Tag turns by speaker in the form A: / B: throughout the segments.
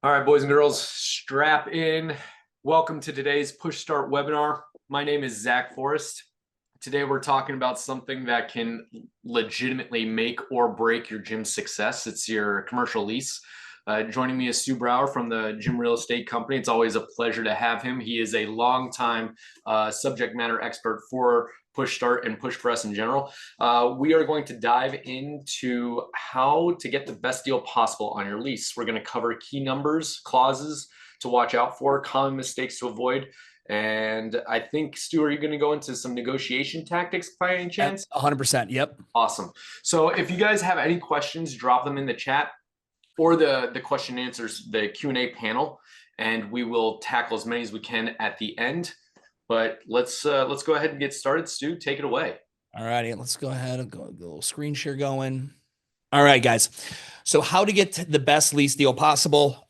A: All right, boys and girls, strap in. Welcome to today's PushStart webinar. My name is Zach Forrest. Today we're talking about something that can legitimately make or break your gym success. It's your commercial lease. Joining me is Stu Brauer from the Gym Real Estate Company. It's always a pleasure to have him. He is a longtime subject matter expert for PushStart and PushPress in general. We are going to dive into how to get the best deal possible on your lease. We're going to cover key numbers, clauses to watch out for, common mistakes to avoid. And I think, Stu, are you going to go into some negotiation tactics by any chance?
B: 100%. Yep.
A: Awesome. So if you guys have any questions, drop them in the chat or the question and answers, the Q&A panel, and we will tackle as many as we can at the end. But let's go ahead and get started. Stu, take it away.
B: All righty, let's go ahead and go a little screen share going. All right, guys. So how to get the best lease deal possible.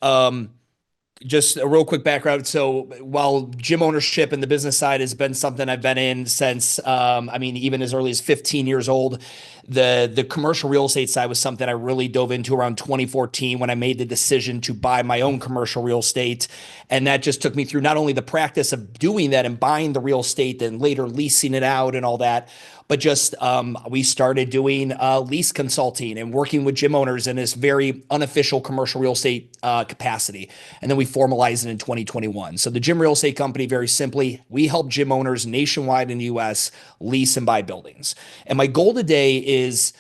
B: Just a real quick background. So while gym ownership and the business side has been something I've been in since, even as early as 15 years old, the commercial real estate side was something I really dove into around 2014 when I made the decision to buy my own commercial real estate. And that just took me through not only the practice of doing that and buying the real estate and later leasing it out and all that, but just we started doing lease consulting and working with gym owners in this very unofficial commercial real estate capacity. And then we formalized it in 2021. So the Gym Real Estate Company, very simply, we help gym owners nationwide in the US lease and buy buildings. And my goal today is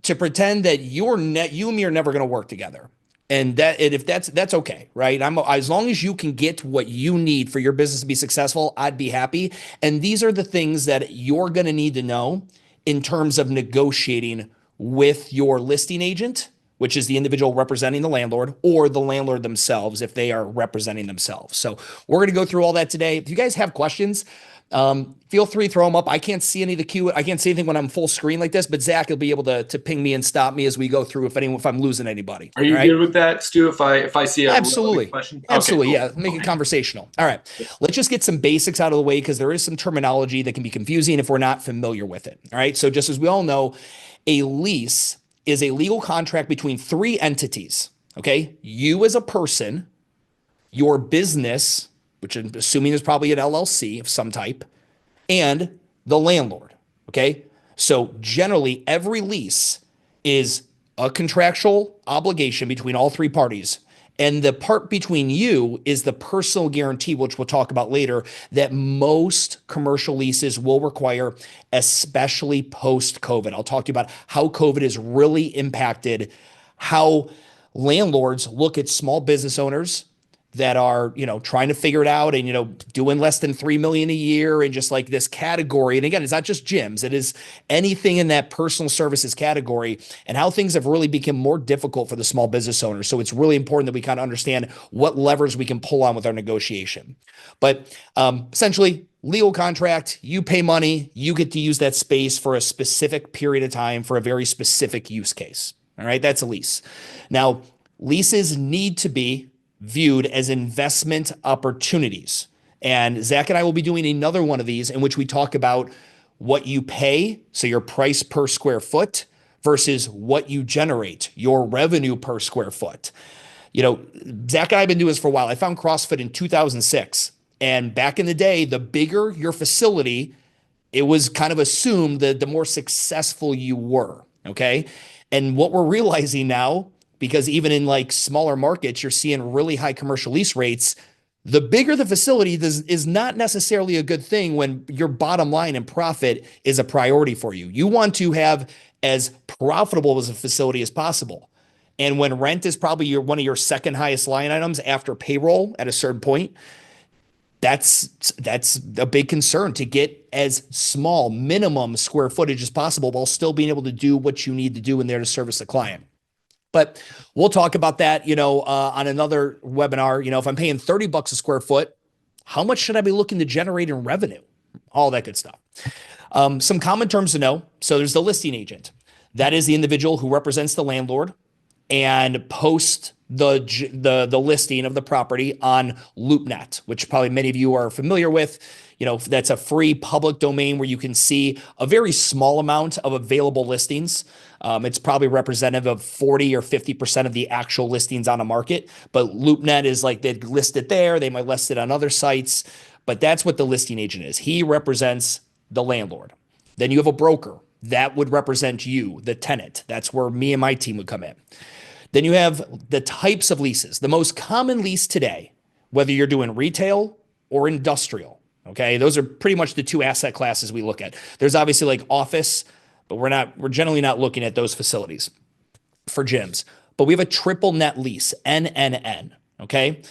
B: to pretend that you and me are never going to work together. And if that's okay, right? As long as you can get what you need for your business to be successful, I'd be happy. And these are the things that you're going to need to know in terms of negotiating with your listing agent, which is the individual representing the landlord, or the landlord themselves if they are representing themselves. So we're going to go through all that today. If you guys have questions, feel free to throw them up. I can't see any of the queue. I can't see anything when I'm full screen like this, but Zach will be able to ping me and stop me as we go through if I'm losing anybody.
A: Are you good with that, Stu? If I see a
B: absolutely
A: question,
B: absolutely, okay, cool. Yeah, make it conversational. All right, let's just get some basics out of the way because there is some terminology that can be confusing if we're not familiar with it. All right, so just as we all know, a lease is a legal contract between three entities. Okay, you as a person, your business, which I'm assuming is probably an LLC of some type, and the landlord, okay? So generally, every lease is a contractual obligation between all three parties. And the part between you is the personal guarantee, which we'll talk about later, that most commercial leases will require, especially post-COVID. I'll talk to you about how COVID has really impacted how landlords look at small business owners that are, trying to figure it out and, doing less than 3 million a year and just like this category. And again, it's not just gyms. It is anything in that personal services category and how things have really become more difficult for the small business owners. So it's really important that we kind of understand what levers we can pull on with our negotiation. But essentially, legal contract, you pay money, you get to use that space for a specific period of time for a very specific use case. All right, that's a lease. Now, leases need to be viewed as investment opportunities. And Zach and I will be doing another one of these in which we talk about what you pay, so your price per square foot, versus what you generate, your revenue per square foot. Zach and I have been doing this for a while. I found CrossFit in 2006. And back in the day, the bigger your facility, it was kind of assumed that the more successful you were, okay? And what we're realizing now, because even in like smaller markets, you're seeing really high commercial lease rates. The bigger the facility is not necessarily a good thing when your bottom line and profit is a priority for you. You want to have as profitable as a facility as possible. And when rent is probably one of your second highest line items after payroll at a certain point, that's a big concern, to get as small minimum square footage as possible while still being able to do what you need to do in there to service the client. But we'll talk about that, on another webinar. If I'm paying $30 a square foot, how much should I be looking to generate in revenue? All that good stuff. Some common terms to know. So there's the listing agent. That is the individual who represents the landlord. And post the listing of the property on LoopNet, which probably many of you are familiar with. That's a free public domain where you can see a very small amount of available listings. It's probably representative of 40 or 50% of the actual listings on a market. But LoopNet is like they list it there. They might list it on other sites. But that's what the listing agent is. He represents the landlord. Then you have a broker. That would represent you, the tenant. That's where me and my team would come in. Then you have the types of leases. The most common lease today, whether you're doing retail or industrial, okay, those are pretty much the two asset classes we look at. There's obviously like office, but we're generally not looking at those facilities for gyms. But we have a triple net lease, NNN, okay?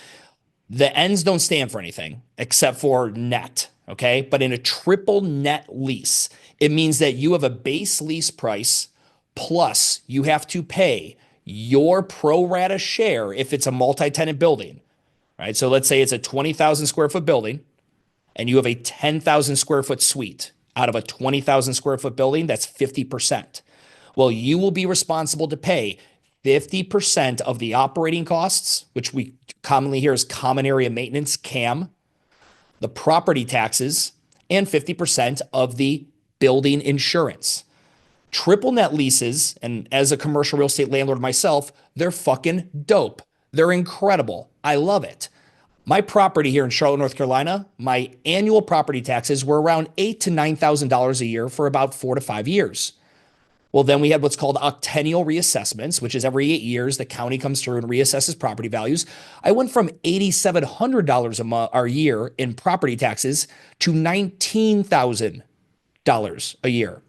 B: The N's don't stand for anything except for net, okay? But in a triple net lease, it means that you have a base lease price plus you have to pay your pro rata share if it's a multi-tenant building, right? So let's say it's a 20,000 square foot building and you have a 10,000 square foot suite out of a 20,000 square foot building, that's 50%. Well, you will be responsible to pay 50% of the operating costs, which we commonly hear as common area maintenance, CAM, the property taxes, and 50% of the building insurance. Triple net leases, and as a commercial real estate landlord myself, they're fucking dope. They're incredible. I love it. My property here in Charlotte, North Carolina, my annual property taxes were around $8,000 to $9,000 a year for about 4 to 5 years. Well, then we had what's called octennial reassessments, which is every 8 years, the county comes through and reassesses property values. I went from $8,700 a year in property taxes to $19,000 a year.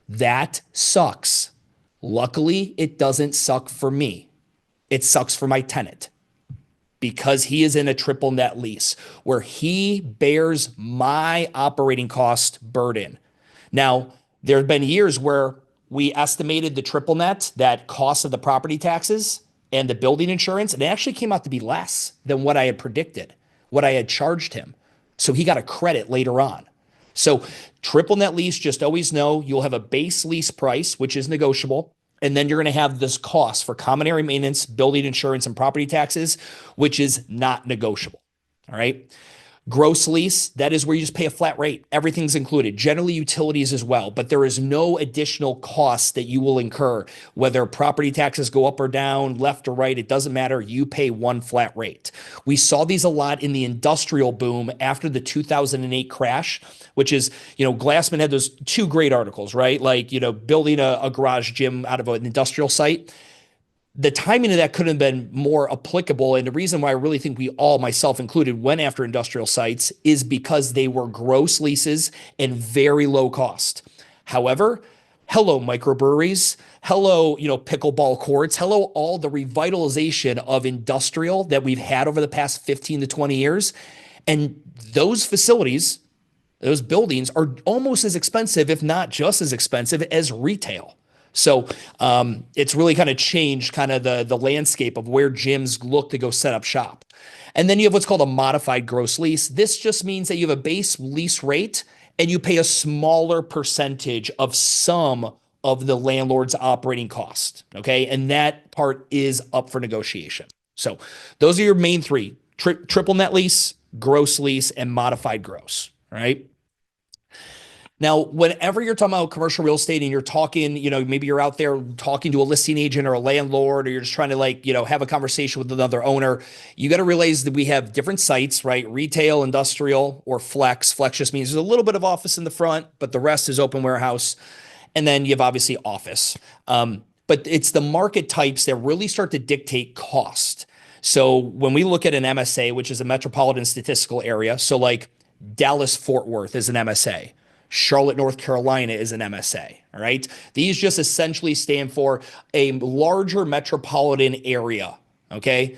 B: That sucks. Luckily, it doesn't suck for me. It sucks for my tenant because he is in a triple net lease where he bears my operating cost burden. Now, there have been years where we estimated the triple net, that cost of the property taxes and the building insurance, and it actually came out to be less than what I had predicted, what I had charged him. So he got a credit later on. So triple net lease, just always know you'll have a base lease price, which is negotiable. And then you're going to have this cost for common area maintenance, building insurance, and property taxes, which is not negotiable. All right. Gross lease, that is where you just pay a flat rate. Everything's included, generally utilities as well, but there is no additional costs that you will incur, whether property taxes go up or down, left or right, it doesn't matter. You pay one flat rate. We saw these a lot in the industrial boom after the 2008 crash, which is, Glassman had those two great articles, right? Like, building a garage gym out of an industrial site. The timing of that couldn't have been more applicable. And the reason why I really think we all, myself included, went after industrial sites is because they were gross leases and very low cost. However, hello, microbreweries. Hello, pickleball courts. Hello, all the revitalization of industrial that we've had over the past 15 to 20 years. And those facilities, those buildings are almost as expensive, if not just as expensive as retail. So it's really kind of changed kind of the landscape of where gyms look to go set up shop. And then you have what's called a modified gross lease. This just means that you have a base lease rate and you pay a smaller percentage of some of the landlord's operating cost. Okay. And that part is up for negotiation. So those are your main three: triple net lease, gross lease, and modified gross. Right. Now, whenever you're talking about commercial real estate and you're talking, maybe you're out there talking to a listing agent or a landlord, or you're just trying to have a conversation with another owner, you got to realize that we have different sites, right? Retail, industrial, or flex. Flex just means there's a little bit of office in the front, but the rest is open warehouse. And then you have obviously office. But it's the market types that really start to dictate cost. So when we look at an MSA, which is a metropolitan statistical area, so like Dallas, Fort Worth is an MSA. Charlotte, North Carolina is an MSA. All right. These just essentially stand for a larger metropolitan area. Okay.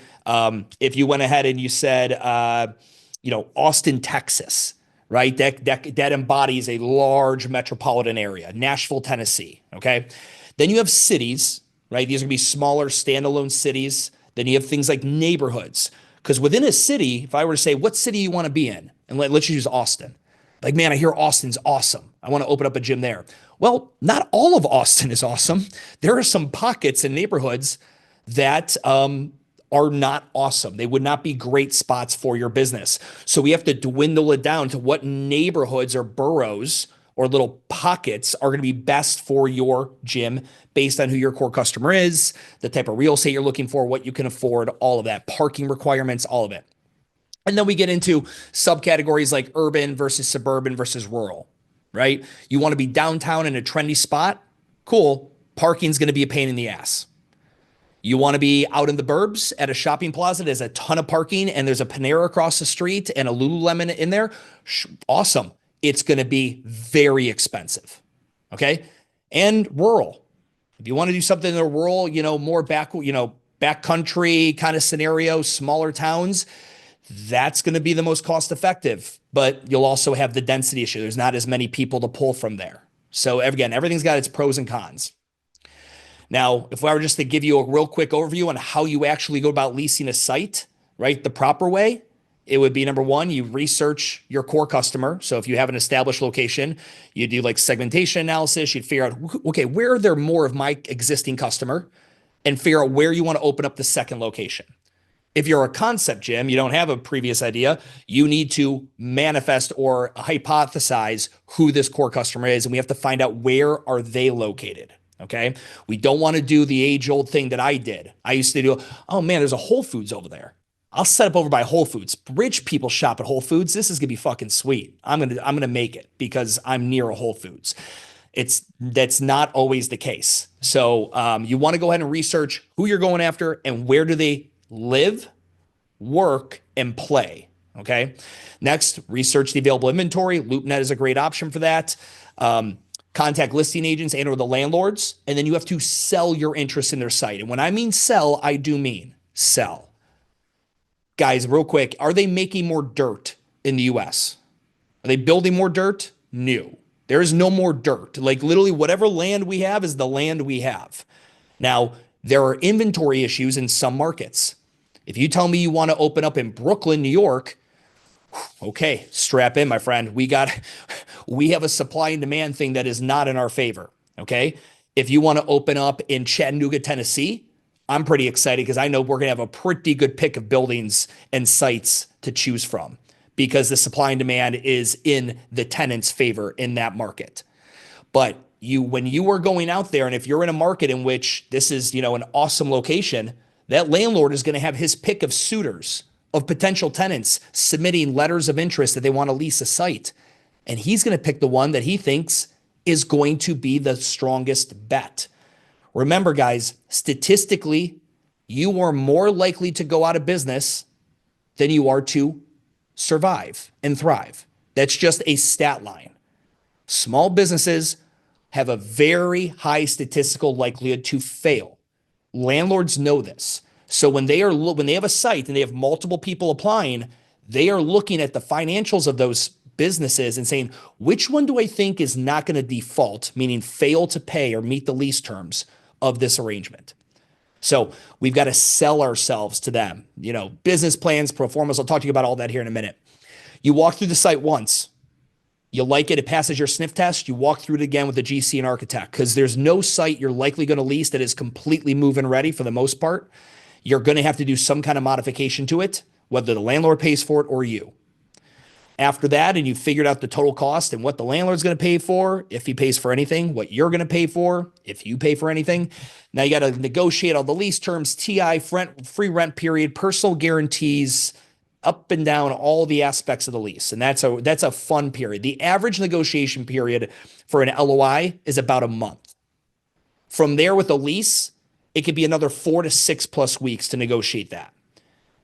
B: If you went ahead and you said, Austin, Texas, right? That embodies a large metropolitan area. Nashville, Tennessee. Okay. Then you have cities, right? These are gonna be smaller standalone cities. Then you have things like neighborhoods. Because within a city, if I were to say, what city you want to be in? And let's use Austin. Like, man, I hear Austin's awesome. I want to open up a gym there. Well, not all of Austin is awesome. There are some pockets and neighborhoods that are not awesome. They would not be great spots for your business. So we have to dwindle it down to what neighborhoods or boroughs or little pockets are going to be best for your gym based on who your core customer is, the type of real estate you're looking for, what you can afford, all of that, parking requirements, all of it. And then we get into subcategories like urban versus suburban versus rural, right? You want to be downtown in a trendy spot? Cool. Parking's going to be a pain in the ass. You want to be out in the burbs at a shopping plaza, there's a ton of parking and there's a Panera across the street and a Lululemon in there. Awesome. It's going to be very expensive. Okay. And rural. If you want to do something in the rural, more back country kind of scenario, smaller towns, that's going to be the most cost effective, but you'll also have the density issue. There's not as many people to pull from there. So again, everything's got its pros and cons. Now, if I were just to give you a real quick overview on how you actually go about leasing a site, right, the proper way, it would be number one, you research your core customer. So if you have an established location, you do like segmentation analysis, you'd figure out, okay, where are there more of my existing customer and figure out where you want to open up the second location. If you're a concept gym, you don't have a previous idea, you need to manifest or hypothesize who this core customer is, and we have to find out where are they located. Okay. We don't want to do the age old thing that I did. I used to do, oh man, there's a Whole Foods over there. I'll set up over by Whole Foods. Rich people shop at Whole Foods. This is going to be fucking sweet. I'm going to make it because I'm near a Whole Foods. That's not always the case. So you want to go ahead and research who you're going after and where do they live, work, and play. Okay. Next, research the available inventory. LoopNet is a great option for that. Contact listing agents and or the landlords, and then you have to sell your interest in their site. And when I mean sell, I do mean sell. Guys, real quick, are they making more dirt in the US? Are they building more dirt? No. There is no more dirt. Like literally whatever land we have is the land we have. Now, there are inventory issues in some markets. If you tell me you want to open up in Brooklyn, New York, okay, strap in, my friend. We have a supply and demand thing that is not in our favor. Okay. If you want to open up in Chattanooga, Tennessee, I'm pretty excited because I know we're going to have a pretty good pick of buildings and sites to choose from because the supply and demand is in the tenant's favor in that market. But when you are going out there, and if you're in a market in which this is, an awesome location, that landlord is going to have his pick of suitors, of potential tenants submitting letters of interest that they want to lease a site. And he's going to pick the one that he thinks is going to be the strongest bet. Remember, guys, statistically, you are more likely to go out of business than you are to survive and thrive. That's just a stat line. Small businesses have a very high statistical likelihood to fail. Landlords know this. So when they have a site and they have multiple people applying, they are looking at the financials of those businesses and saying, which one do I think is not going to default, meaning fail to pay or meet the lease terms of this arrangement? So we've got to sell ourselves to them, business plans, pro formas. I'll talk to you about all that here in a minute. You walk through the site once, you like it, it passes your sniff test, you walk through it again with a GC and architect because there's no site you're likely going to lease that is completely move-in ready for the most part. You're going to have to do some kind of modification to it, whether the landlord pays for it or you. After that, and you figured out the total cost and what the landlord's going to pay for, if he pays for anything, what you're going to pay for, if you pay for anything. Now you got to negotiate all the lease terms, TI, free rent period, personal guarantees, up and down all the aspects of the lease. And that's a fun period. The average negotiation period for an LOI is about a month. From there with a lease, it could be another 4 to 6+ weeks to negotiate that.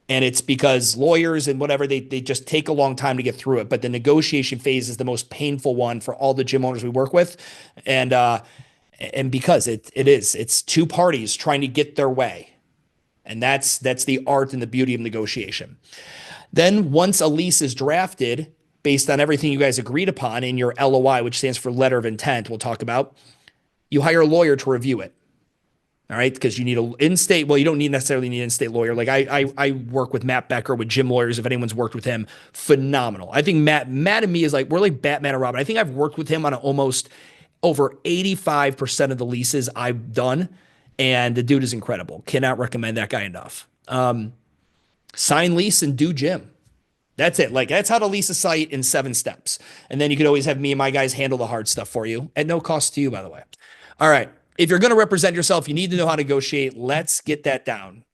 B: And it's because lawyers and whatever, they just take a long time to get through it. But the negotiation phase is the most painful one for all the gym owners we work with. And because it's two parties trying to get their way. And that's the art and the beauty of negotiation. Then once a lease is drafted, based on everything you guys agreed upon in your LOI, which stands for letter of intent, we'll talk about, you hire a lawyer to review it. All right. Because you need an in-state. Well, you don't necessarily need an in-state lawyer. Like I work with Matt Becker with Gym Lawyers. If anyone's worked with him, phenomenal. I think Matt and me we're like Batman and Robin. I think I've worked with him on almost over 85% of the leases I've done. And the dude is incredible. Cannot recommend that guy enough. Sign lease and do gym. That's it. Like that's how to lease a site in 7 steps. And then you could always have me and my guys handle the hard stuff for you at no cost to you, by the way. All right. If you're going to represent yourself, you need to know how to negotiate. Let's get that down.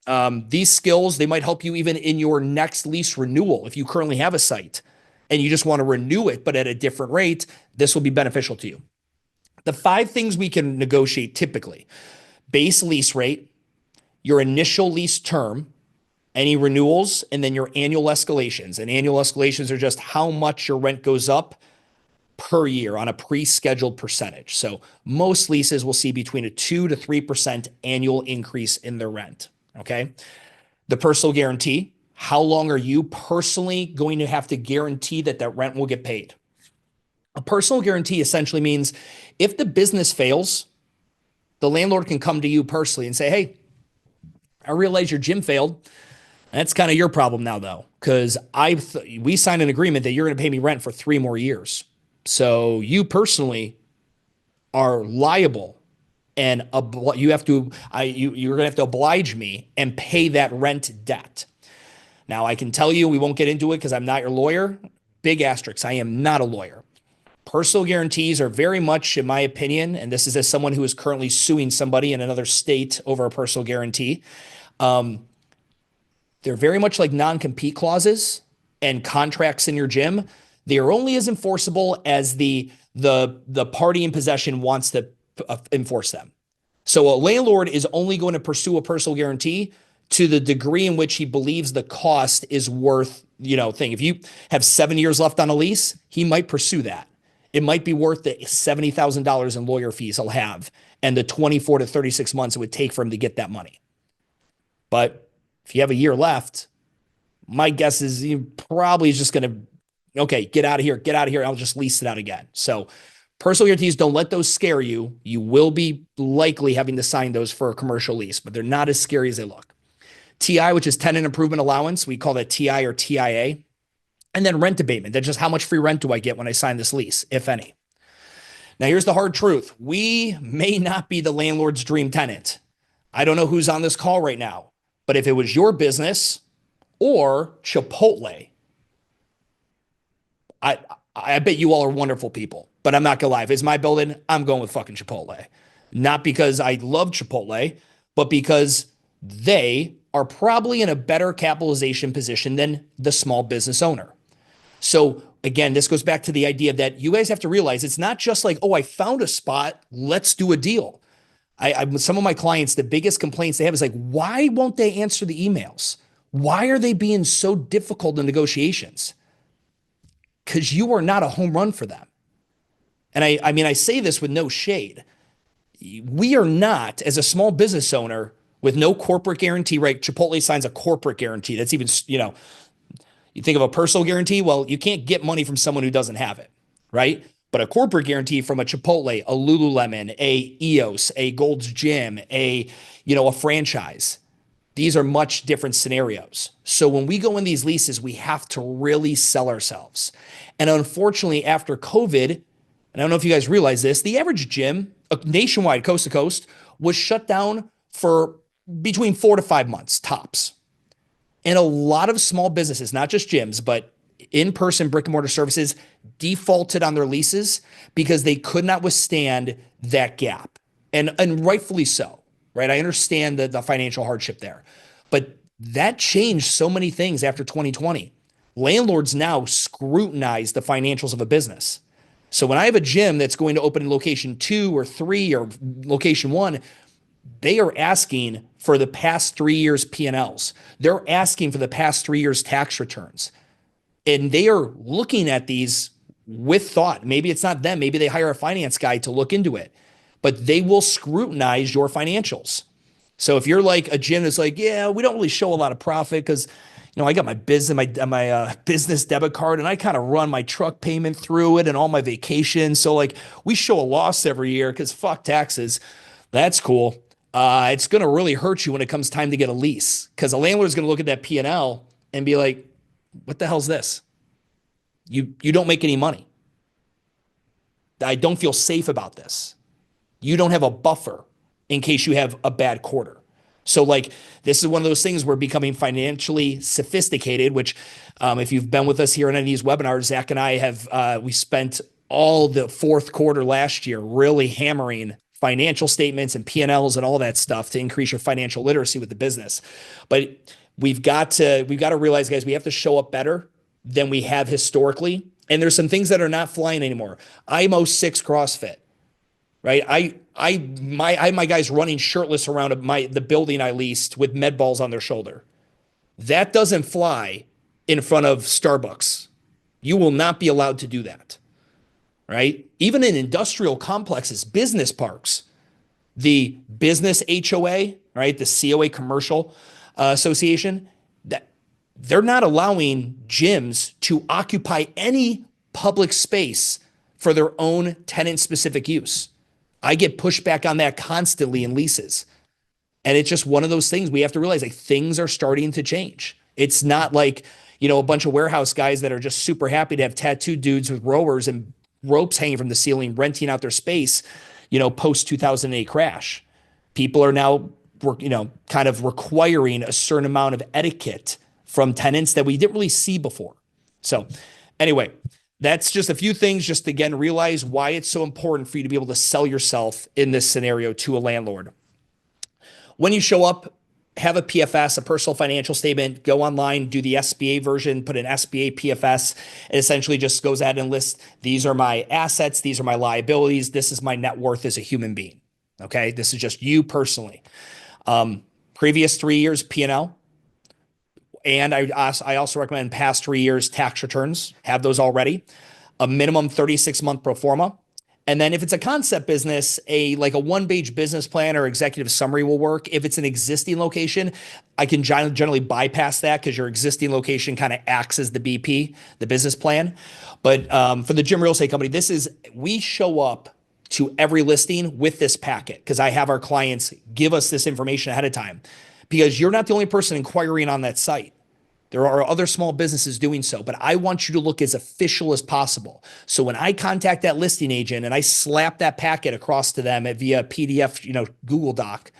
B: These skills, they might help you even in your next lease renewal. If you currently have a site and you just want to renew it, but at a different rate, this will be beneficial to you. The 5 things we can negotiate typically: base lease rate, your initial lease term, any renewals, and then your annual escalations. And annual escalations are just how much your rent goes up per year on a pre-scheduled percentage. So most leases will see between a 2 to 3% annual increase in their rent. Okay. The personal guarantee: how long are you personally going to have to guarantee that that rent will get paid? A personal guarantee essentially means if the business fails, the landlord can come to you personally and say, hey, I realize your gym failed. That's kind of your problem now, though, because we signed an agreement that you're going to pay me rent for 3 more years. So you personally are liable, and you're going to have to oblige me and pay that rent debt. Now, I can tell you, we won't get into it because I'm not your lawyer. Big asterisk, I am not a lawyer. Personal guarantees are very much, in my opinion, and this is as someone who is currently suing somebody in another state over a personal guarantee. They're very much like non-compete clauses and contracts in your gym. They are only as enforceable as the party in possession wants to enforce them. So a landlord is only going to pursue a personal guarantee to the degree in which he believes the cost is worth, thing. If you have 7 years left on a lease, he might pursue that. It might be worth the $70,000 in lawyer fees he'll have and the 24 to 36 months it would take for him to get that money. But if you have a year left, my guess is you probably is just going to, okay, get out of here. I'll just lease it out again. So personal guarantees, don't let those scare you. You will be likely having to sign those for a commercial lease, but they're not as scary as they look. TI, which is tenant improvement allowance. We call that TI or TIA. And then rent abatement. That's just how much free rent do I get when I sign this lease, if any. Now, here's the hard truth. We may not be the landlord's dream tenant. I don't know who's on this call right now, but if it was your business or Chipotle, I bet you all are wonderful people, but I'm not gonna lie. If it's my building, I'm going with fucking Chipotle. Not because I love Chipotle, but because they are probably in a better capitalization position than the small business owner. So again, this goes back to the idea that you guys have to realize it's not just like, oh, I found a spot, let's do a deal. Some of my clients, the biggest complaints they have is like, why won't they answer the emails? Why are they being so difficult in negotiations? Because you are not a home run for them. And I say this with no shade. We are not, as a small business owner with no corporate guarantee, right? Chipotle signs a corporate guarantee. That's even, you think of a personal guarantee. Well, you can't get money from someone who doesn't have it, right? But a corporate guarantee from a Chipotle, a Lululemon, a EOS, a Gold's Gym, a franchise. These are much different scenarios. So when we go in these leases, we have to really sell ourselves. And unfortunately, after COVID, and I don't know if you guys realize this, the average gym nationwide, coast to coast, was shut down for between 4 to 5 months tops. And a lot of small businesses, not just gyms, but in-person brick and mortar services, defaulted on their leases because they could not withstand that gap. And rightfully so, right? I understand the financial hardship there. But that changed so many things after 2020. Landlords now scrutinize the financials of a business. So when I have a gym that's going to open in location 2 or 3 or location 1, they are asking for the past 3 years P&Ls. They're asking for the past 3 years tax returns. And they are looking at these with thought. Maybe it's not them. Maybe they hire a finance guy to look into it. But they will scrutinize your financials. So if you're like a gym that's like, yeah, we don't really show a lot of profit because I got my business debit card and I kind of run my truck payment through it and all my vacations. So like we show a loss every year because fuck taxes. That's cool. It's going to really hurt you when it comes time to get a lease because a landlord is going to look at that P&L and be like, what the hell's this? You don't make any money. I don't feel safe about this. You don't have a buffer in case you have a bad quarter. So like this is one of those things we're becoming financially sophisticated, which if you've been with us here in any of these webinars, Zach and I have we spent all the fourth quarter last year really hammering financial statements and P&Ls and all that stuff to increase your financial literacy with the business. But we've got to realize, guys, we have to show up better than we have historically. And there's some things that are not flying anymore. IMO 6 CrossFit, right? I have my guys running shirtless around the building I leased with med balls on their shoulder. That doesn't fly in front of Starbucks. You will not be allowed to do that, right? Even in industrial complexes, business parks, the business HOA, right? The COA Commercial Association, that they're not allowing gyms to occupy any public space for their own tenant specific use. I get pushback on that constantly in leases. And it's just one of those things we have to realize, like, things are starting to change. It's not like, a bunch of warehouse guys that are just super happy to have tattooed dudes with rowers and ropes hanging from the ceiling, renting out their space, post 2008 crash. People are now, kind of requiring a certain amount of etiquette from tenants that we didn't really see before. So anyway, that's just a few things, just to, again, realize why it's so important for you to be able to sell yourself in this scenario to a landlord. When you show up, have a PFS, a personal financial statement, go online, do the SBA version, put an SBA PFS. It essentially just goes ahead and lists, these are my assets, these are my liabilities, this is my net worth as a human being. Okay, this is just you personally. Previous 3 years P&L. And I also recommend past 3 years tax returns, have those already. A minimum 36-month pro forma. And then if it's a concept business, a one-page business plan or executive summary will work. If it's an existing location, I can generally bypass that because your existing location kind of acts as the BP, the business plan. But for the Gym Real Estate Company, we show up to every listing with this packet because I have our clients give us this information ahead of time, because you're not the only person inquiring on that site. There are other small businesses doing so, but I want you to look as official as possible. So when I contact that listing agent and I slap that packet across to them via PDF, Google Doc,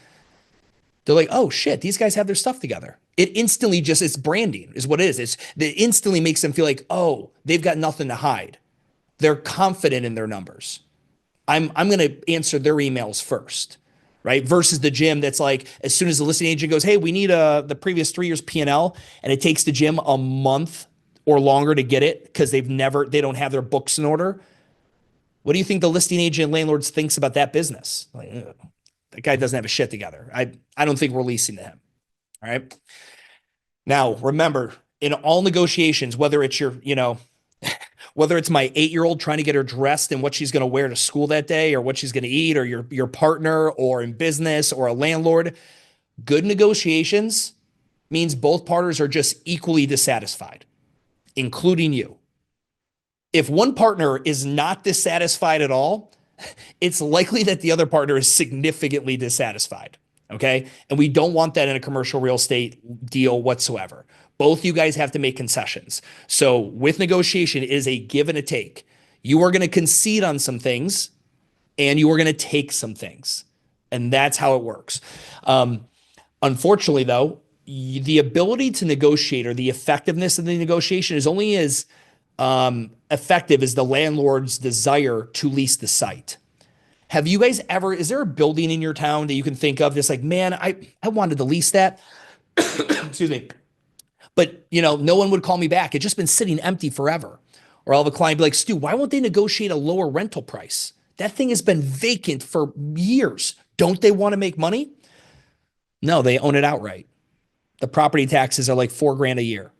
B: they're like, oh shit, these guys have their stuff together. It instantly it's branding is what it is. It instantly makes them feel like, oh, they've got nothing to hide. They're confident in their numbers. I'm going to answer their emails first. Right? Versus the gym that's like, as soon as the listing agent goes, hey, we need the previous 3 years P&L, and it takes the gym a month or longer to get it because they don't have their books in order. What do you think the listing agent landlords thinks about that business? Like, that guy doesn't have a shit together. I don't think we're leasing to him. All right. Now, remember, in all negotiations, whether it's whether it's my 8-year-old trying to get her dressed and what she's going to wear to school that day, or what she's going to eat, or your partner, or in business, or a landlord, good negotiations means both partners are just equally dissatisfied, including you. If one partner is not dissatisfied at all, it's likely that the other partner is significantly dissatisfied. Okay. And we don't want that in a commercial real estate deal whatsoever. Both you guys have to make concessions. So with negotiation, it is a give and a take. You are going to concede on some things and you are going to take some things. And that's how it works. Unfortunately, though, the ability to negotiate, or the effectiveness of the negotiation, is only as effective as the landlord's desire to lease the site. Have you guys is there a building in your town that you can think of that's like, man, I wanted to lease that? Excuse me. But, no one would call me back. It's just been sitting empty forever. Or I'll have a client be like, Stu, why won't they negotiate a lower rental price? That thing has been vacant for years. Don't they want to make money? No, they own it outright. The property taxes are like $4,000 a year.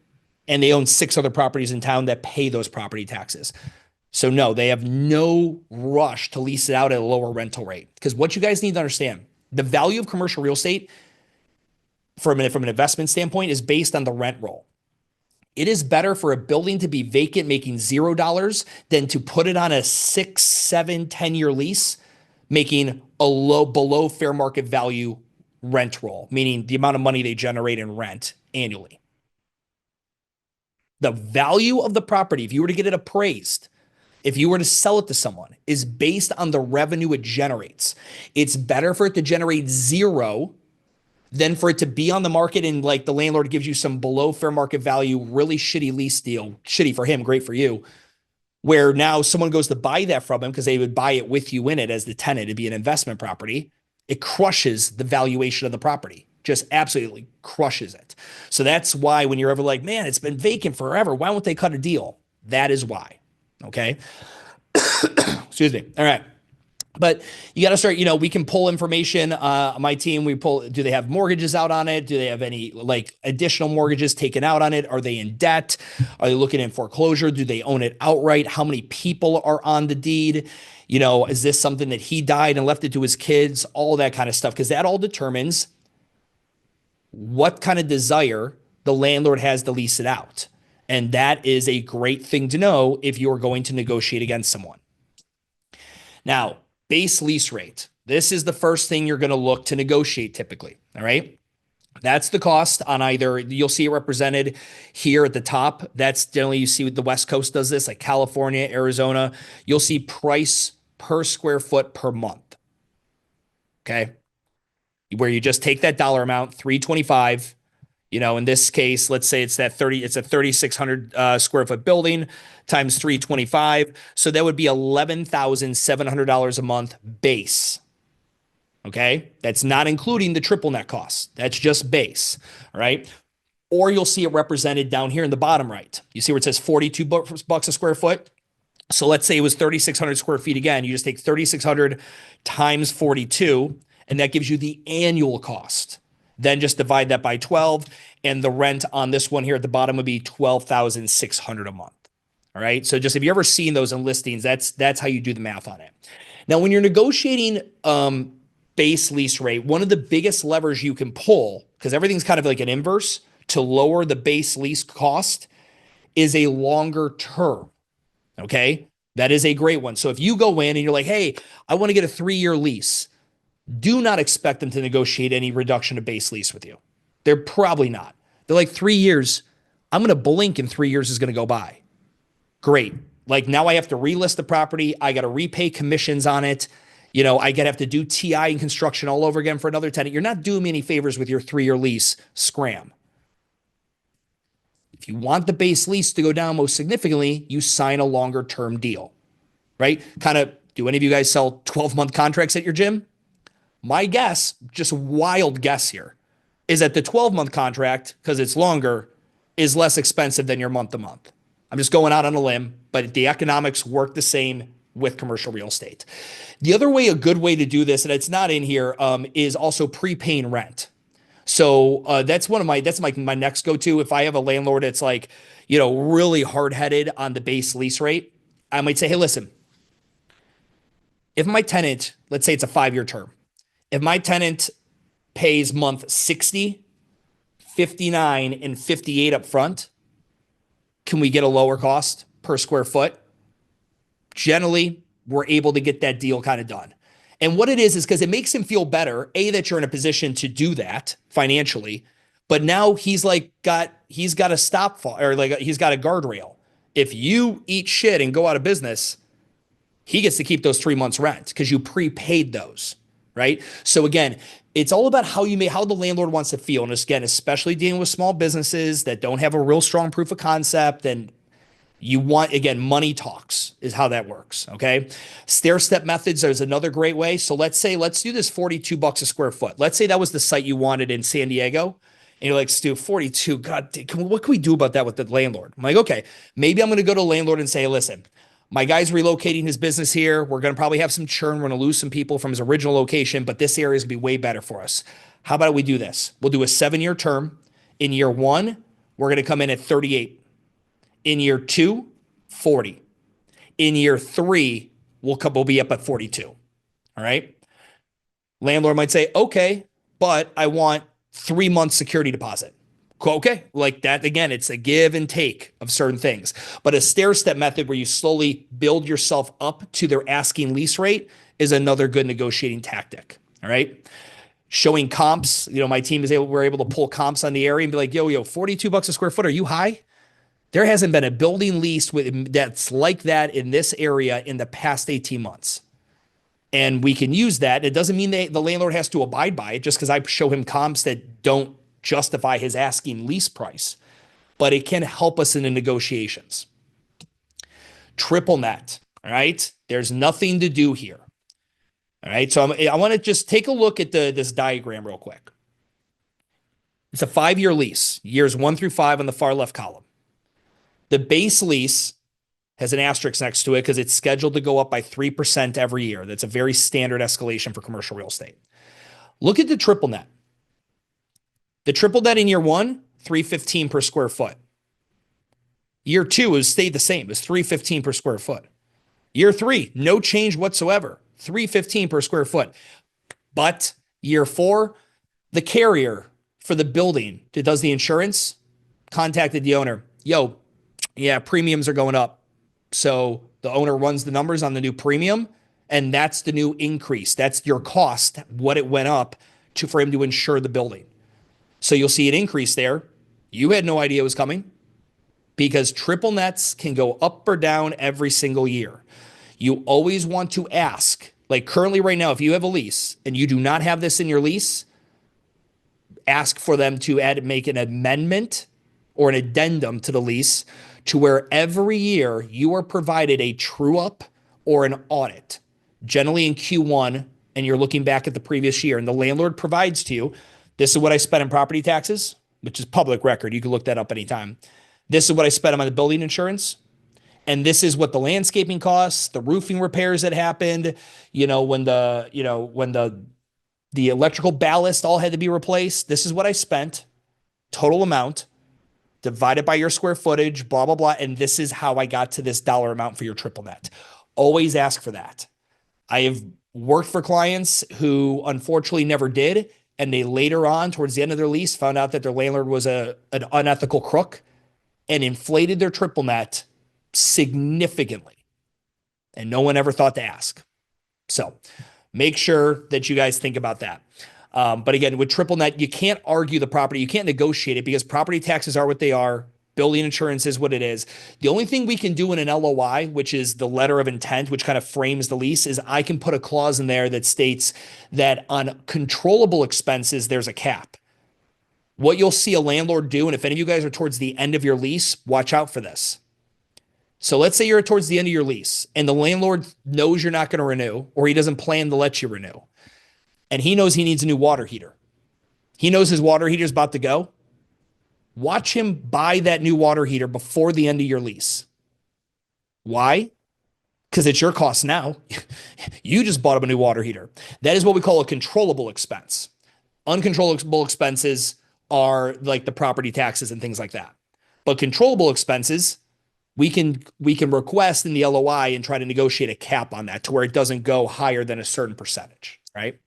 B: And they own 6 other properties in town that pay those property taxes. So no, they have no rush to lease it out at a lower rental rate. Because what you guys need to understand, the value of commercial real estate from an investment standpoint is based on the rent roll. It is better for a building to be vacant, making $0, than to put it on a 6, 7, 10-year lease, making a below fair market value rent roll, meaning the amount of money they generate in rent annually. The value of the property, if you were to get it appraised, if you were to sell it to someone, is based on the revenue it generates. It's better for it to generate 0 Then for it to be on the market and like the landlord gives you some below fair market value, really shitty lease deal, shitty for him, great for you, where now someone goes to buy that from him because they would buy it with you in it as the tenant, it'd be an investment property. It crushes the valuation of the property, just absolutely crushes it. So that's why when you're ever like, man, it's been vacant forever, why won't they cut a deal? That is why. Okay. Excuse me. All right. But you got to start, we can pull information. My team, do they have mortgages out on it? Do they have any like additional mortgages taken out on it? Are they in debt? Are they looking in foreclosure? Do they own it outright? How many people are on the deed? Is this something that he died and left it to his kids? All that kind of stuff. Because that all determines what kind of desire the landlord has to lease it out. And that is a great thing to know if you're going to negotiate against someone. Now, base lease rate. This is the first thing you're going to look to negotiate typically. All right. That's the cost on either, you'll see it represented here at the top. That's generally, you see what the West Coast does this, like California, Arizona. You'll see price per square foot per month. Okay. Where you just take that dollar amount, 325. In this case, let's say it's a 3,600 square foot building times 325. So that would be $11,700 a month base. Okay. That's not including the triple net costs. That's just base. All right. Or you'll see it represented down here in the bottom right. You see where it says 42 bucks a square foot. So let's say it was 3,600 square feet again. You just take 3,600 times 42, and that gives you the annual cost. Then just divide that by 12, and the rent on this one here at the bottom would be $12,600 a month. All right. So just if you ever seen those in listings, that's how you do the math on it. Now, when you're negotiating base lease rate, one of the biggest levers you can pull, because everything's kind of like an inverse, to lower the base lease cost is a longer term. Okay. That is a great one. So if you go in and you're like, hey, I want to get a 3-year lease, do not expect them to negotiate any reduction of base lease with you. They're probably not. They're like 3 years. I'm going to blink and 3 years is going to go by. Great. Like now I have to relist the property. I got to repay commissions on it. I got to have to do TI and construction all over again for another tenant. You're not doing me any favors with your 3-year lease. Scram. If you want the base lease to go down most significantly, you sign a longer term deal, right? Do any of you guys sell 12-month contracts at your gym? My guess, just wild guess here, is that the 12-month contract, because it's longer, is less expensive than your month-to-month. I'm just going out on a limb, but the economics work the same with commercial real estate. The other way, a good way to do this, and it's not in here, is also prepaying rent. So that's my next go-to. If I have a landlord that's like, really hard-headed on the base lease rate, I might say, hey, listen, if my tenant, let's say it's a 5-year term, if my tenant pays month 60, 59, and 58 up front, can we get a lower cost per square foot? Generally, we're able to get that deal kind of done. And what it is because it makes him feel better, A, that you're in a position to do that financially, but now he's got a stop fall, or like he's got a guardrail. If you eat shit and go out of business, he gets to keep those 3 months rent because you prepaid those. Right. So again, it's all about how the landlord wants to feel. And again, especially dealing with small businesses that don't have a real strong proof of concept. And money talks is how that works. Okay. Stair step methods is another great way. So let's do this 42 bucks a square foot. Let's say that was the site you wanted in San Diego. And you're like, Stu, 42, God, what can we do about that with the landlord? I'm like, okay, maybe I'm going to go to the landlord and say, listen, my guy's relocating his business here. We're going to probably have some churn. We're going to lose some people from his original location, but this area is going to be way better for us. How about we do this? We'll do a 7-year term. In year 1, we're going to come in at 38. In year 2, 40. In year 3, we'll be up at 42. All right. Landlord might say, okay, but I want 3 months security deposit. Okay, like that, again, it's a give and take of certain things. But a stair step method where you slowly build yourself up to their asking lease rate is another good negotiating tactic. All right. Showing comps, my team we're able to pull comps on the area and be like, yo, 42 bucks a square foot. Are you high? There hasn't been a building leased that's like that in this area in the past 18 months. And we can use that. It doesn't mean the landlord has to abide by it just because I show him comps that don't justify his asking lease price, but it can help us in the negotiations. Triple net, all right? There's nothing to do here. All right, so I want to just take a look at this diagram real quick. It's a 5-year lease, years 1 through 5 on the far left column. The base lease has an asterisk next to it because it's scheduled to go up by 3% every year. That's a very standard escalation for commercial real estate. Look at the triple net. The triple net in year 1, $315 per square foot. Year 2 has stayed the same. It's $315 per square foot. Year 3, no change whatsoever. $315 per square foot. But year 4, the carrier for the building that does the insurance contacted the owner. Yo, yeah, premiums are going up. So the owner runs the numbers on the new premium, and that's the new increase. That's your cost, what it went up for him to insure the building. So you'll see an increase there. You had no idea it was coming because triple nets can go up or down every single year. You always want to ask, like currently right now, if you have a lease and you do not have this in your lease, ask for them to make an amendment or an addendum to the lease to where every year you are provided a true up or an audit, generally in Q1, and you're looking back at the previous year, and the landlord provides to you, this is what I spent on property taxes, which is public record. You can look that up anytime. This is what I spent on the building insurance. And this is what the landscaping costs, the roofing repairs that happened, when the electrical ballast all had to be replaced. This is what I spent, total amount, divided by your square footage, blah, blah, blah. And this is how I got to this dollar amount for your triple net. Always ask for that. I have worked for clients who unfortunately never did. And they later on, towards the end of their lease, found out that their landlord was an unethical crook and inflated their triple net significantly. And no one ever thought to ask. So make sure that you guys think about that. But again, with triple net, you can't argue the property. You can't negotiate it because property taxes are what they are. Building insurance is what it is. The only thing we can do in an LOI, which is the letter of intent, which kind of frames the lease, is I can put a clause in there that states that on controllable expenses, there's a cap. What you'll see a landlord do, and if any of you guys are towards the end of your lease, watch out for this. So let's say you're towards the end of your lease and the landlord knows you're not going to renew, or he doesn't plan to let you renew. And he knows he needs a new water heater. He knows his water heater is about to go. Watch him buy that new water heater before the end of your lease. Why? Because it's your cost now. You just bought him a new water heater. That is what we call a controllable expense. Uncontrollable expenses are like the property taxes and things like that. But controllable expenses, we can request in the LOI and try to negotiate a cap on that to where it doesn't go higher than a certain percentage, right?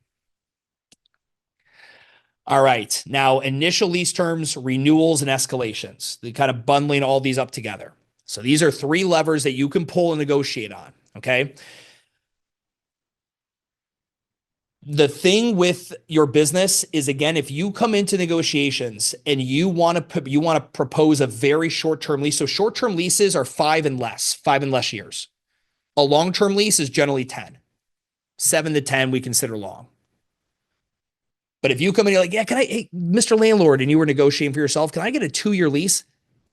B: All right. Now, initial lease terms, renewals, and escalations. They're kind of bundling all these up together. So these are 3 levers that you can pull and negotiate on, okay? The thing with your business is, again, if you come into negotiations and you want to propose a very short-term lease. So short-term leases are 5 and less years. A long-term lease is generally 10. 7 to 10 we consider long. But if you come in and you're like, yeah, hey, Mr. Landlord, and you were negotiating for yourself, can I get a 2-year lease?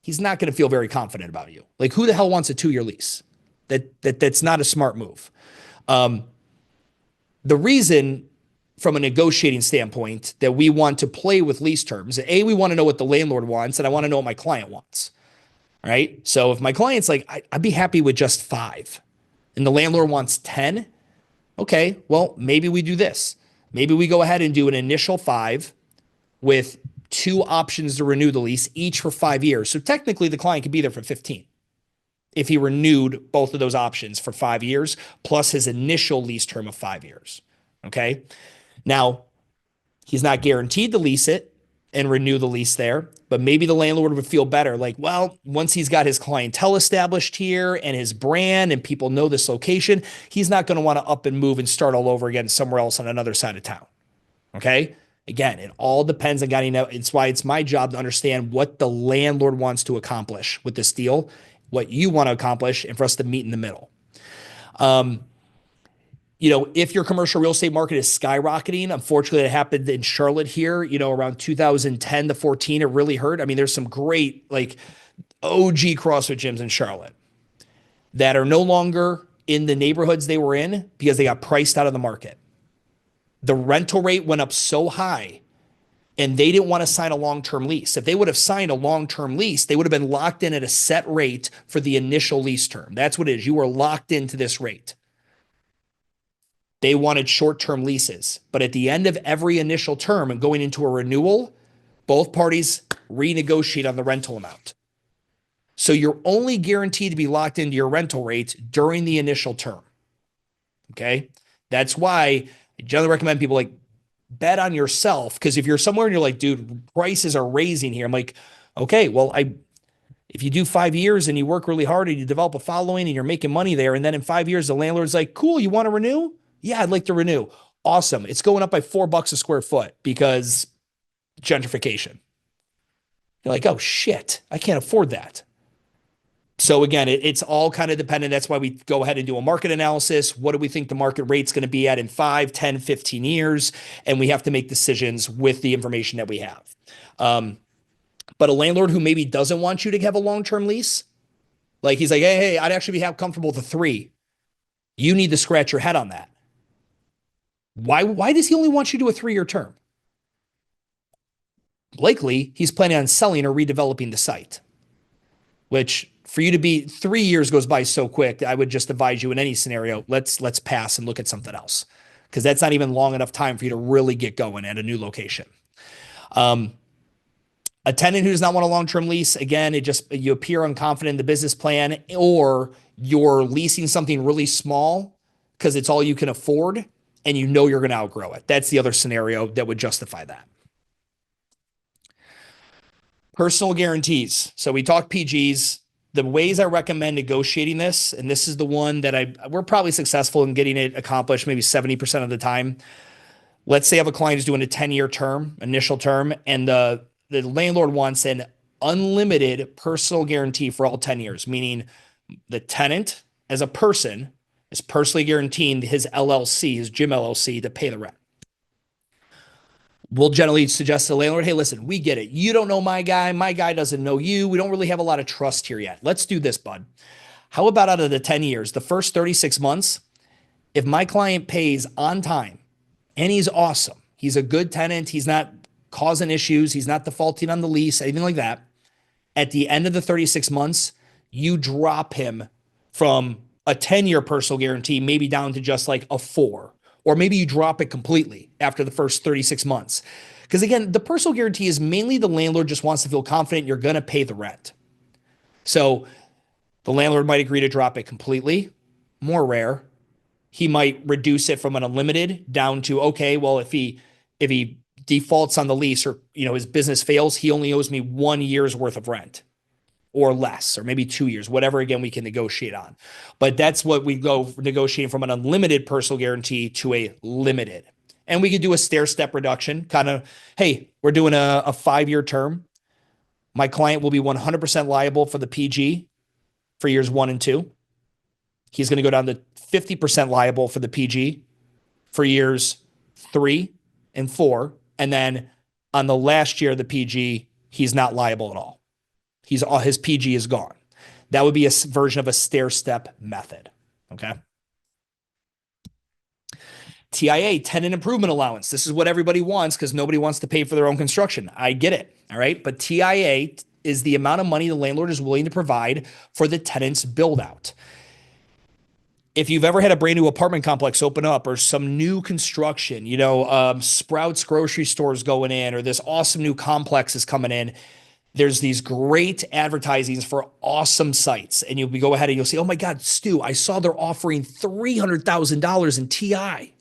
B: He's not going to feel very confident about you. Like, who the hell wants a 2-year lease? That's not a smart move. The reason from a negotiating standpoint that we want to play with lease terms, A, we want to know what the landlord wants, and I want to know what my client wants. All right. So if my client's like, I'd be happy with just 5 and the landlord wants 10. Okay. Well, maybe we do this. Maybe we go ahead and do an initial 5 with 2 options to renew the lease, each for 5 years. So technically the client could be there for 15 if he renewed both of those options for 5 years, plus his initial lease term of 5 years. Okay. Now, he's not guaranteed to lease it and renew the lease there, but maybe the landlord would feel better. Like, well, once he's got his clientele established here and his brand and people know this location, he's not going to want to up and move and start all over again somewhere else on another side of town. Okay. Again, it all depends on getting out. It's why it's my job to understand what the landlord wants to accomplish with this deal, what you want to accomplish, and for us to meet in the middle. if your commercial real estate market is skyrocketing, unfortunately, it happened in Charlotte here, around 2010 to 14, it really hurt. I mean, there's some great like OG CrossFit gyms in Charlotte that are no longer in the neighborhoods they were in because they got priced out of the market. The rental rate went up so high and they didn't want to sign a long-term lease. If they would have signed a long-term lease, they would have been locked in at a set rate for the initial lease term. That's what it is. You were locked into this rate. They wanted short-term leases. But at the end of every initial term and going into a renewal, both parties renegotiate on the rental amount. So you're only guaranteed to be locked into your rental rate during the initial term. Okay. That's why I generally recommend people like bet on yourself. Because if you're somewhere and you're like, dude, prices are raising here. I'm like, okay, well, if you do 5 years and you work really hard and you develop a following and you're making money there, and then in 5 years, the landlord's like, cool, you want to renew? Yeah, I'd like to renew. Awesome. It's going up by $4 a square foot because gentrification. You're like, oh shit, I can't afford that. So again, it's all kind of dependent. That's why we go ahead and do a market analysis. What do we think the market rate's going to be at in 5, 10, 15 years? And we have to make decisions with the information that we have. But a landlord who maybe doesn't want you to have a long-term lease, like he's like, hey, I'd actually be comfortable with a 3. You need to scratch your head on that. Why does he only want you to do a 3-year term? Likely, he's planning on selling or redeveloping the site, which for you to be 3 years goes by so quick. I would just advise you in any scenario, let's pass and look at something else because that's not even long enough time for you to really get going at a new location. A tenant who does not want a long-term lease, again, you appear unconfident in the business plan, or you're leasing something really small because it's all you can afford and you know you're going to outgrow it. That's the other scenario that would justify that. Personal guarantees. So we talked PGs. The ways I recommend negotiating this, and this is the one that we're probably successful in getting it accomplished maybe 70% of the time. Let's say I have a client who's doing a 10-year term, initial term, and the landlord wants an unlimited personal guarantee for all 10 years, meaning the tenant as a person is personally guaranteeing his LLC, his gym LLC, to pay the rent. We'll generally suggest to the landlord, hey, listen, we get it. You don't know my guy. My guy doesn't know you. We don't really have a lot of trust here yet. Let's do this, bud. How about out of the 10 years, the first 36 months, if my client pays on time and he's awesome, he's a good tenant, he's not causing issues, he's not defaulting on the lease, anything like that, at the end of the 36 months, you drop him from a 10-year personal guarantee, maybe down to just like a 4. Or maybe you drop it completely after the first 36 months. Because again, the personal guarantee is mainly the landlord just wants to feel confident you're going to pay the rent. So the landlord might agree to drop it completely. More rare. He might reduce it from an unlimited down to, okay, well, if he defaults on the lease or his business fails, he only owes me 1 year's worth of rent or less, or maybe 2 years, whatever, again, we can negotiate on. But that's what we go negotiating from an unlimited personal guarantee to a limited. And we could do a stair-step reduction, kind of, hey, we're doing a 5-year term. My client will be 100% liable for the PG for years 1 and 2. He's going to go down to 50% liable for the PG for years 3 and 4. And then on the last year of the PG, he's not liable at all. His PG is gone. That would be a version of a stair-step method. Okay. TIA, tenant improvement allowance. This is what everybody wants because nobody wants to pay for their own construction. I get it. All right. But TIA is the amount of money the landlord is willing to provide for the tenant's build out. If you've ever had a brand new apartment complex open up or some new construction, Sprouts grocery stores going in, or this awesome new complex is coming in, there's these great advertisings for awesome sites. And you'll go ahead and you'll say, oh my God, Stu, I saw they're offering $300,000 in TI.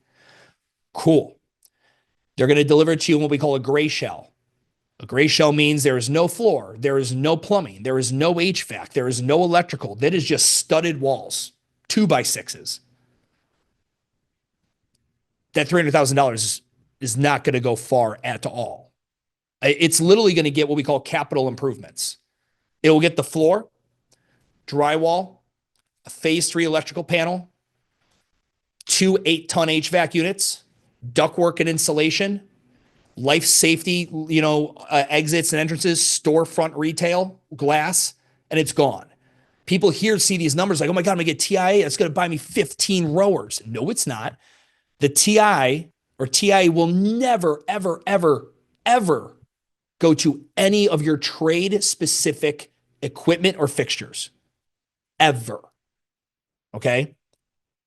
B: Cool. They're going to deliver it to you in what we call a gray shell. A gray shell means there is no floor, there is no plumbing, there is no HVAC, there is no electrical. That is just studded walls, 2x6s. That $300,000 is not going to go far at all. It's literally going to get what we call capital improvements. It will get the floor, drywall, a phase 3 electrical panel, 2 8-ton HVAC units, ductwork and insulation, life safety, exits and entrances, storefront retail, glass, and it's gone. People here see these numbers like, oh my God, I'm gonna get TIA. It's gonna buy me 15 rowers. No, it's not. The TI or TIA will never, ever, ever, ever go to any of your trade specific equipment or fixtures. Ever. Okay.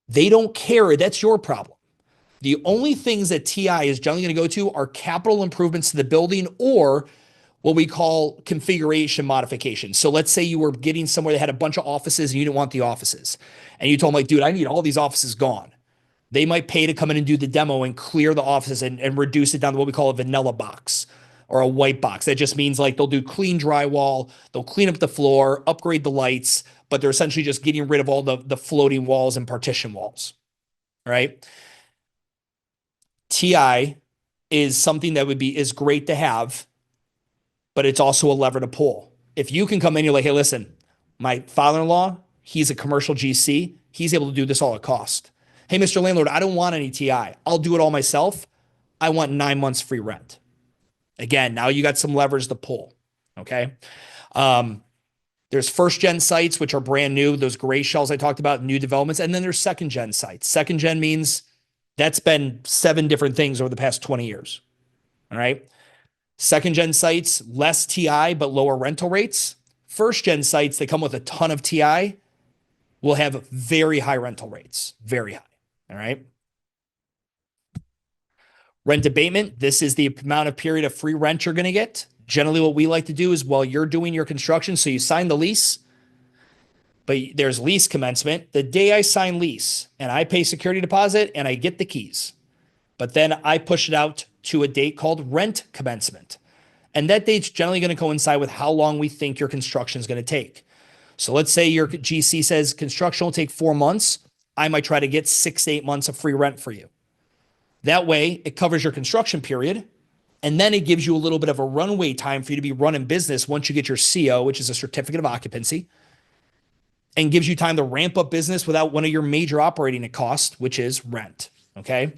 B: They don't care. That's your problem. The only things that TI is generally going to go to are capital improvements to the building or what we call configuration modifications. So let's say you were getting somewhere that had a bunch of offices and you didn't want the offices. And you told them like, dude, I need all these offices gone. They might pay to come in and do the demo and clear the offices and reduce it down to what we call a vanilla box or a white box. That just means like they'll do clean drywall, they'll clean up the floor, upgrade the lights, but they're essentially just getting rid of all the floating walls and partition walls, right? TI is something that is great to have, but it's also a lever to pull. If you can come in, you're like, hey, listen, my father-in-law, he's a commercial GC. He's able to do this all at cost. Hey, Mr. Landlord, I don't want any TI. I'll do it all myself. I want 9 months free rent. Again, now you got some levers to pull. Okay. There's first gen sites, which are brand new. Those gray shells I talked about, new developments. And then there's second gen sites. Second gen means that's been 7 different things over the past 20 years. All right. Second gen sites, less TI, but lower rental rates. First gen sites that come with a ton of TI will have very high rental rates, very high. All right. Rent abatement. This is the amount of period of free rent you're going to get. Generally, what we like to do is while you're doing your construction, so you sign the lease, but there's lease commencement. The day I sign lease and I pay security deposit and I get the keys, but then I push it out to a date called rent commencement. And that date's generally going to coincide with how long we think your construction is going to take. So let's say your GC says construction will take 4 months. I might try to get 6 to 8 months of free rent for you. That way it covers your construction period. And then it gives you a little bit of a runway time for you to be running business once you get your CO, which is a certificate of occupancy, and gives you time to ramp up business without one of your major operating costs, which is rent. Okay.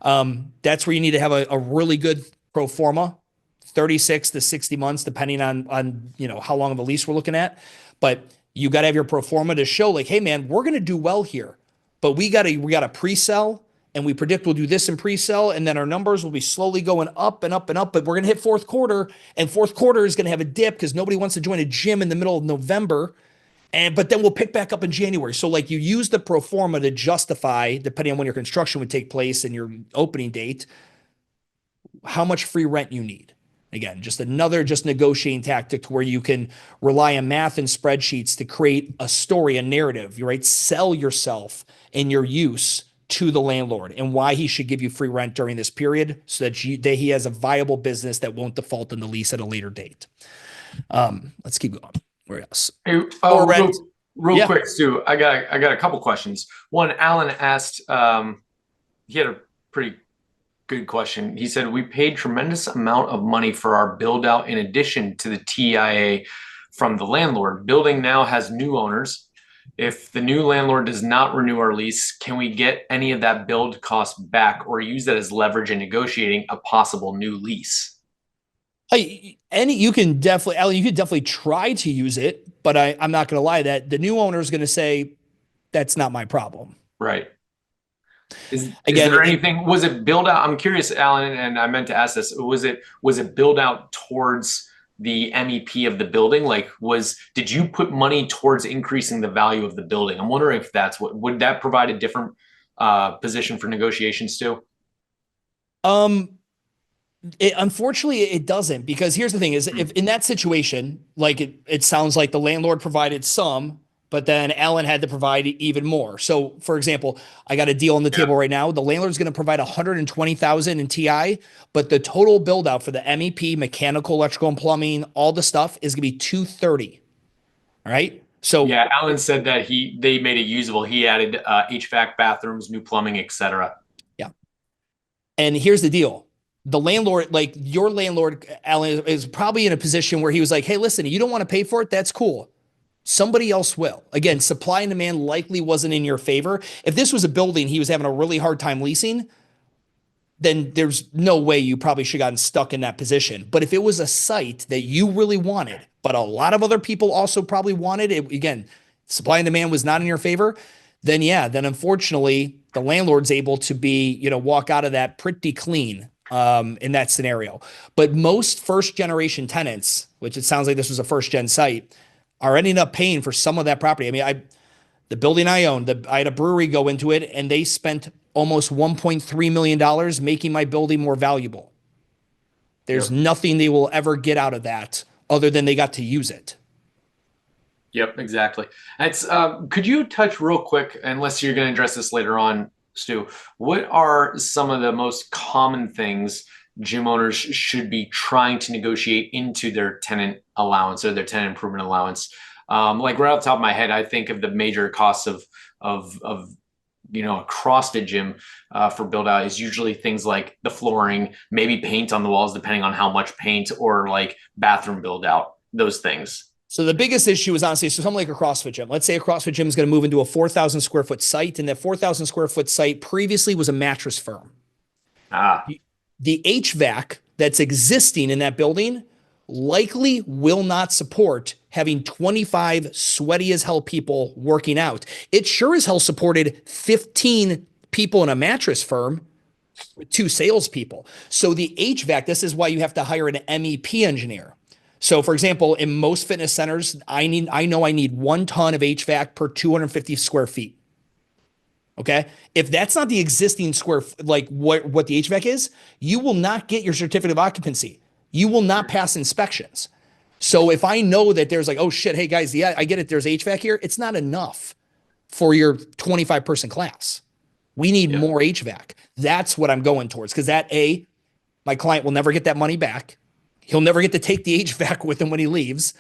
B: That's where you need to have a really good pro forma, 36 to 60 months, depending on how long of a lease we're looking at. But you got to have your pro forma to show like, hey man, we're going to do well here, but we got to pre-sell and we predict we'll do this in pre-sell. And then our numbers will be slowly going up and up and up, but we're going to hit fourth quarter and fourth quarter is going to have a dip because nobody wants to join a gym in the middle of November. But then we'll pick back up in January. So like you use the pro forma to justify, depending on when your construction would take place and your opening date, how much free rent you need. Again, just another negotiating tactic to where you can rely on math and spreadsheets to create a story, a narrative, right? Sell yourself and your use to the landlord and why he should give you free rent during this period so that he has a viable business that won't default in the lease at a later date. Let's keep going. Where else?
A: Hey, real quick, Stu, I got a couple questions. One, Alan asked, he had a pretty good question. He said, we paid tremendous amount of money for our build out in addition to the TIA from the landlord. Building now has new owners. If the new landlord does not renew our lease, can we get any of that build cost back or use that as leverage in negotiating a possible new lease?
B: You could definitely try to use it, but I'm not going to lie that the new owner is going to say, that's not my problem.
A: Right. Is there anything, was it build out? I'm curious, Alan, and I meant to ask this. Was it build out towards the MEP of the building? Like did you put money towards increasing the value of the building? I'm wondering if would that provide a different position for negotiations too?
B: Unfortunately, it doesn't, because here's the thing is if in that situation, like it sounds like the landlord provided some, but then Alan had to provide even more. So for example, I got a deal on the table right now. The landlord's going to provide $120,000 in TI, but the total build out for the MEP, mechanical, electrical, and plumbing, all the stuff is going to be $230. All right. So
A: yeah, Alan said that they made it usable. He added HVAC, bathrooms, new plumbing, etc.
B: Yeah. And here's the deal. The landlord, like your landlord, Alan, is probably in a position where he was like, hey, listen, you don't want to pay for it. That's cool. Somebody else will. Again, supply and demand likely wasn't in your favor. If this was a building he was having a really hard time leasing, then there's no way you probably should have gotten stuck in that position. But if it was a site that you really wanted, but a lot of other people also probably wanted it, again, supply and demand was not in your favor, then yeah, then unfortunately the landlord's able to walk out of that pretty clean in that scenario. But most first generation tenants, which it sounds like this was a first gen site, are ending up paying for some of that property. I mean, the building I owned, I had a brewery go into it, and they spent almost $1.3 million making my building more valuable. There's nothing they will ever get out of that other than they got to use it.
A: Yep, exactly. It's could you touch real quick, unless you're going to address this later on, Stu, what are some of the most common things gym owners should be trying to negotiate into their tenant allowance or their tenant improvement allowance? Like right off the top of my head, I think of the major costs of across the gym for build out is usually things like the flooring, maybe paint on the walls, depending on how much paint, or like bathroom build out, those things.
B: So the biggest issue is honestly, so something like a CrossFit gym. Let's say a CrossFit gym is going to move into a 4,000 square foot site, and that 4,000 square foot site previously was a mattress firm. The HVAC that's existing in that building likely will not support having 25 sweaty as hell people working out. It sure as hell supported 15 people in a mattress firm with 2 salespeople. So the HVAC, this is why you have to hire an MEP engineer. So for example, in most fitness centers, I know I need 1 ton of HVAC per 250 square feet. Okay. If that's not the existing like what the HVAC is, you will not get your certificate of occupancy. You will not pass inspections. So if I know that there's like, oh shit, hey guys, yeah, I get it. There's HVAC here. It's not enough for your 25 person class. We need more HVAC. That's what I'm going towards. Cause my client will never get that money back. He'll never get to take the HVAC with him when he leaves.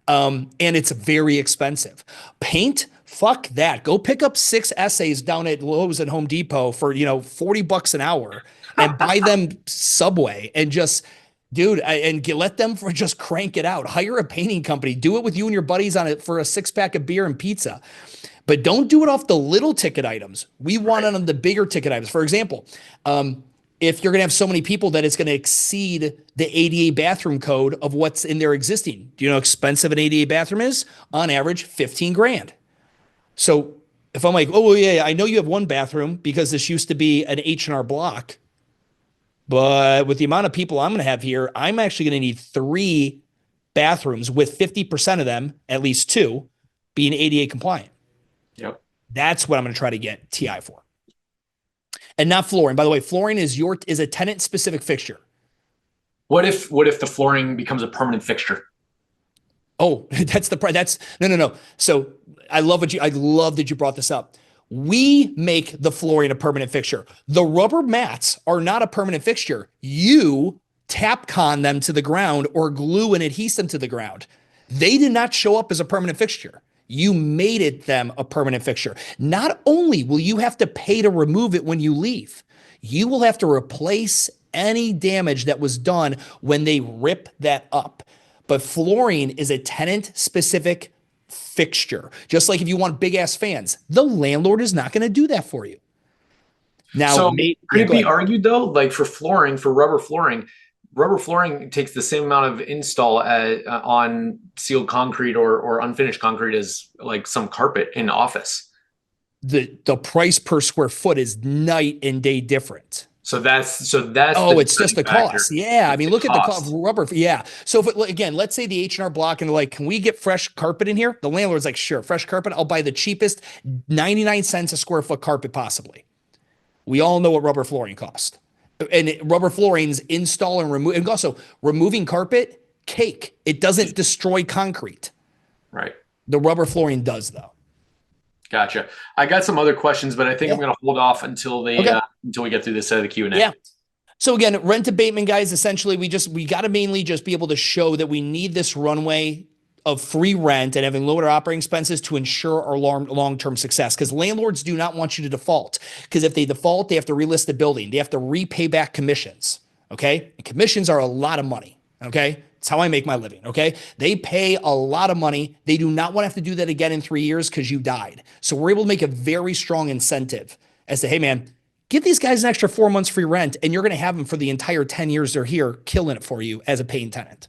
B: And it's very expensive. Paint, fuck that. Go pick up 6 essays down at Lowe's and Home Depot for, $40 an hour and buy them Subway and just, dude, let them just crank it out. Hire a painting company. Do it with you and your buddies on it for a 6-pack of beer and pizza. But don't do it off the little ticket items. We want it on the bigger ticket items. For example, if you're going to have so many people that it's going to exceed the ADA bathroom code of what's in their existing. Do you know how expensive an ADA bathroom is? On average, 15 grand. So if I'm like, oh yeah, I know you have 1 bathroom because this used to be an H&R Block, but with the amount of people I'm going to have here, I'm actually going to need 3 bathrooms with 50% of them, at least 2, being ADA compliant.
A: Yep.
B: That's what I'm going to try to get TI for. And not flooring. By the way, flooring is a tenant specific fixture.
A: What if the flooring becomes a permanent fixture?
B: Oh, no. So I love that you brought this up. We make the flooring a permanent fixture. The rubber mats are not a permanent fixture. You Tapcon them to the ground or glue and adhese them to the ground. They did not show up as a permanent fixture. You made them a permanent fixture. Not only will you have to pay to remove it when you leave, you will have to replace any damage that was done when they rip that up. But flooring is a tenant-specific fixture. Just like if you want big-ass fans, the landlord is not going to do that for you. Now,
A: so could it be argued though, like for rubber flooring takes the same amount of install on sealed concrete or unfinished concrete as like some carpet in office.
B: The price per square foot is night and day different.
A: So that's
B: it's just the cost. Yeah. I mean, look at the cost of rubber. Yeah. So again, let's say the H&R Block and they're like, can we get fresh carpet in here? The landlord's like, sure, fresh carpet. I'll buy the cheapest 99 cents a square foot carpet possibly. We all know what rubber flooring costs. And rubber floorings install and remove, and also removing carpet, cake. It doesn't destroy concrete.
A: Right.
B: The rubber flooring does though.
A: Gotcha. I got some other questions, but I think I'm going to hold off until we get through this side of the Q&A.
B: Yeah. So again, rent abatement, guys, essentially we got to mainly just be able to show that we need this runway of free rent and having lower operating expenses to ensure our long-term success. Because landlords do not want you to default. Because if they default, they have to relist the building. They have to repay back commissions. Okay. And commissions are a lot of money. Okay. It's how I make my living. Okay. They pay a lot of money. They do not want to have to do that again in 3 years because you died. So we're able to make a very strong incentive as to, hey, man, give these guys an extra 4 months free rent, and you're going to have them for the entire 10 years they're here, killing it for you as a paying tenant.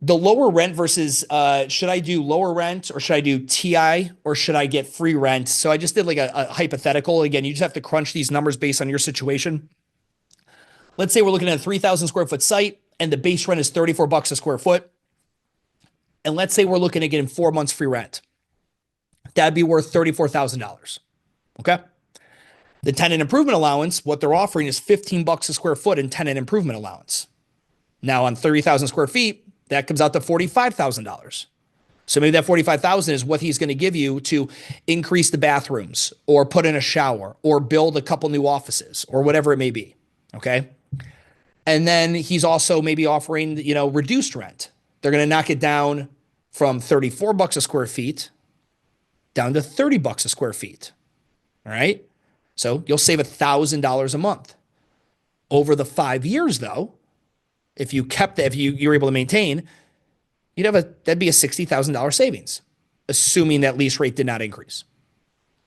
B: The lower rent versus should I do lower rent or should I do TI or should I get free rent? So I just did like a hypothetical. Again, you just have to crunch these numbers based on your situation. Let's say we're looking at a 3,000 square foot site and the base rent is 34 bucks a square foot. And let's say we're looking at getting 4 months free rent. That'd be worth $34,000. Okay. The tenant improvement allowance, what they're offering is 15 bucks a square foot in tenant improvement allowance. Now on 30,000 square feet, that comes out to $45,000. So maybe that $45,000 is what he's going to give you to increase the bathrooms or put in a shower or build a couple new offices or whatever it may be. Okay. And then he's also maybe offering, reduced rent. They're going to knock it down from 34 bucks a square feet down to 30 bucks a square feet. All right. So you'll save $1,000 a month over the 5 years though. If you kept that, if you're able to maintain, that'd be a $60,000 savings, assuming that lease rate did not increase.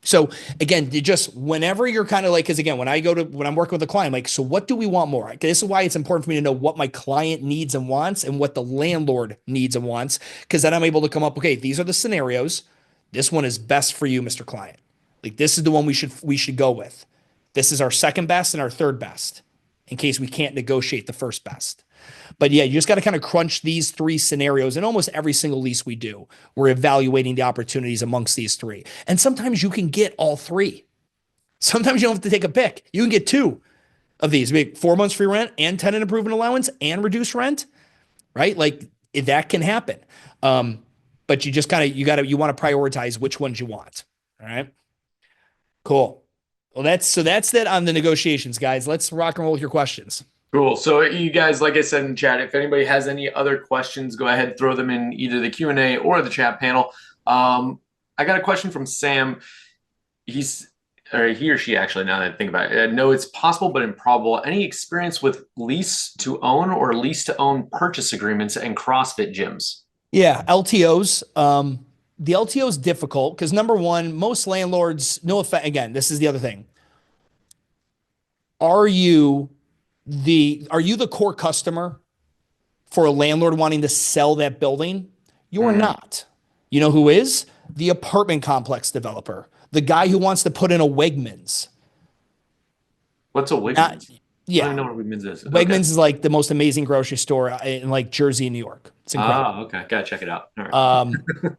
B: So again, whenever you're kind of like, because again, when I'm working with a client, I'm like, so what do we want more? This is why it's important for me to know what my client needs and wants and what the landlord needs and wants, because then I'm able to come up, okay, these are the scenarios. This one is best for you, Mr. Client. Like this is the one we should go with. This is our second best and our third best in case we can't negotiate the first best. But yeah, you just got to kind of crunch these three scenarios. And almost every single lease we do, we're evaluating the opportunities amongst these three. And sometimes you can get all three. Sometimes you don't have to take a pick. You can get two of these. Maybe 4 months free rent and tenant improvement allowance and reduced rent, right? Like that can happen. But you just you want to prioritize which ones you want. All right. Cool. Well, that's that on the negotiations, guys. Let's rock and roll with your questions.
A: Cool. So you guys, like I said in chat, if anybody has any other questions, go ahead, throw them in either the Q&A or the chat panel. I got a question from Sam. He or she actually, now that I think about it, no, it's possible, but improbable. Any experience with lease to own or lease to own purchase agreements and CrossFit gyms?
B: Yeah. LTOs. The LTO is difficult because number one, most landlords, no offense, again, this is the other thing. Are you the core customer for a landlord wanting to sell that building? You're not. You know who is? The apartment complex developer, the guy who wants to put in a Wegmans.
A: What's a Wegmans?
B: Yeah.
A: I don't know what Wegmans is.
B: Wegmans is like the most amazing grocery store in like Jersey and New York. It's incredible.
A: Oh, okay. Gotta check it out. All right.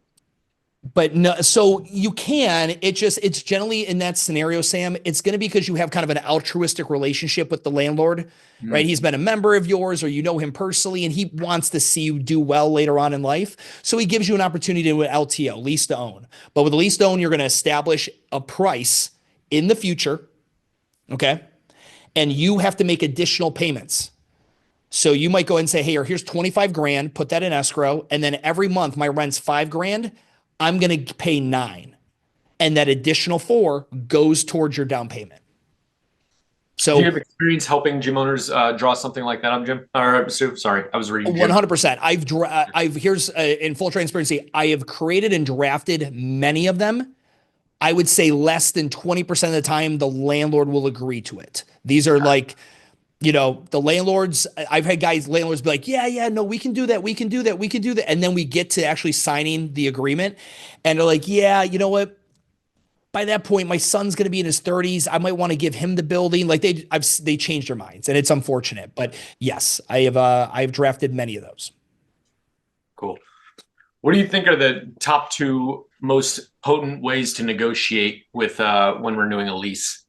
B: But no, so you can, it's generally in that scenario, Sam, it's going to be because you have kind of an altruistic relationship with the landlord, right? He's been a member of yours or you know him personally and he wants to see you do well later on in life. So he gives you an opportunity to do an LTO, lease to own. But with a lease to own, you're going to establish a price in the future, okay? And you have to make additional payments. So you might go and say, hey, here's 25 grand, put that in escrow. And then every month my rent's $5,000. I'm going to pay $9,000. And that additional $4,000 goes towards your down payment. So
A: do you have experience helping gym owners draw something like that up, Jim? Or Sue, sorry, I was reading.
B: 100%. Here's in full transparency, I have created and drafted many of them. I would say less than 20% of the time, the landlord will agree to it. These are like, the landlords, I've had landlords be like, yeah, no, we can do that. We can do that. We can do that. And then we get to actually signing the agreement and they're like, yeah, you know what? By that point, my son's going to be in his 30s. I might want to give him the building. Like they changed their minds and it's unfortunate, but yes, I've drafted many of those.
A: Cool. What do you think are the top two most potent ways to negotiate with when renewing a lease?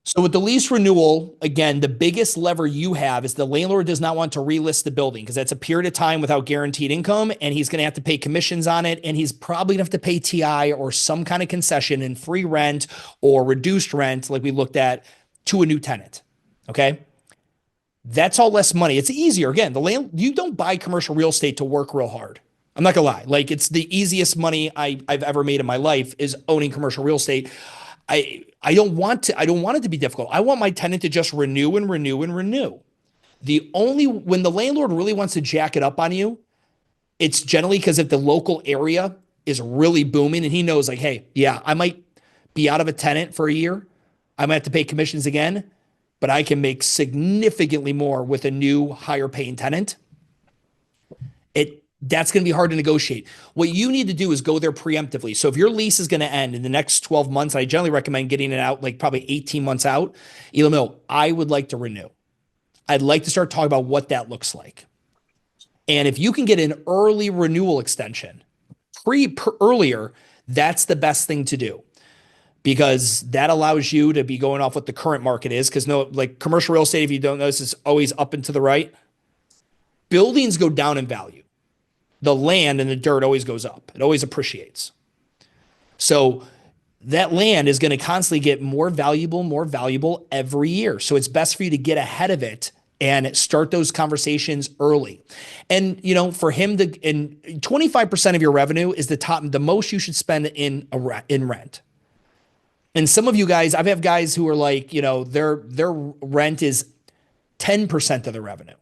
B: So with the lease renewal, again, the biggest lever you have is the landlord does not want to relist the building because that's a period of time without guaranteed income and he's going to have to pay commissions on it and he's probably going to have to pay TI or some kind of concession in free rent or reduced rent like we looked at to a new tenant. Okay. That's all less money. It's easier. Again, you don't buy commercial real estate to work real hard. I'm not gonna lie. Like it's the easiest money I've ever made in my life is owning commercial real estate. I don't want it to be difficult. I want my tenant to just renew and renew and renew. When the landlord really wants to jack it up on you, it's generally because if the local area is really booming and he knows like, hey, yeah, I might be out of a tenant for a year. I might have to pay commissions again, but I can make significantly more with a new higher paying tenant. That's going to be hard to negotiate. What you need to do is go there preemptively. So if your lease is going to end in the next 12 months, I generally recommend getting it out like probably 18 months out. You know, I would like to renew. I'd like to start talking about what that looks like. And if you can get an early renewal extension earlier, that's the best thing to do because that allows you to be going off what the current market is. Because like commercial real estate, if you don't notice, is always up and to the right. Buildings go down in value. The land and the dirt always goes up. It always appreciates. So that land is going to constantly get more valuable every year. So it's best for you to get ahead of it and start those conversations early. And, you know, for him to, and 25% of your revenue is the most you should spend in rent. And some of you guys, I've had guys who are like, you know, their rent is 10% of the revenue.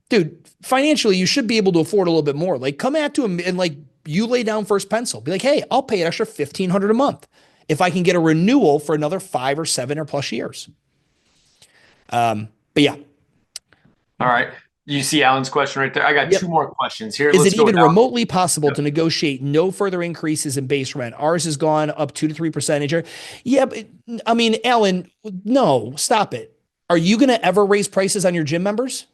B: Dude, financially, you should be able to afford a little bit more. Like, come at to him and like you lay down first pencil. Be like, hey, I'll pay an extra $1,500 a month if I can get a renewal for another 5 or 7 or plus years. But yeah.
A: All right. You see Alan's question right there. I got 2 more questions here.
B: Is it even remotely possible to negotiate no further increases in base rent? Ours has gone up 2 to 3%. Yeah, but I mean, Alan, no, stop it. Are you going to ever raise prices on your gym members?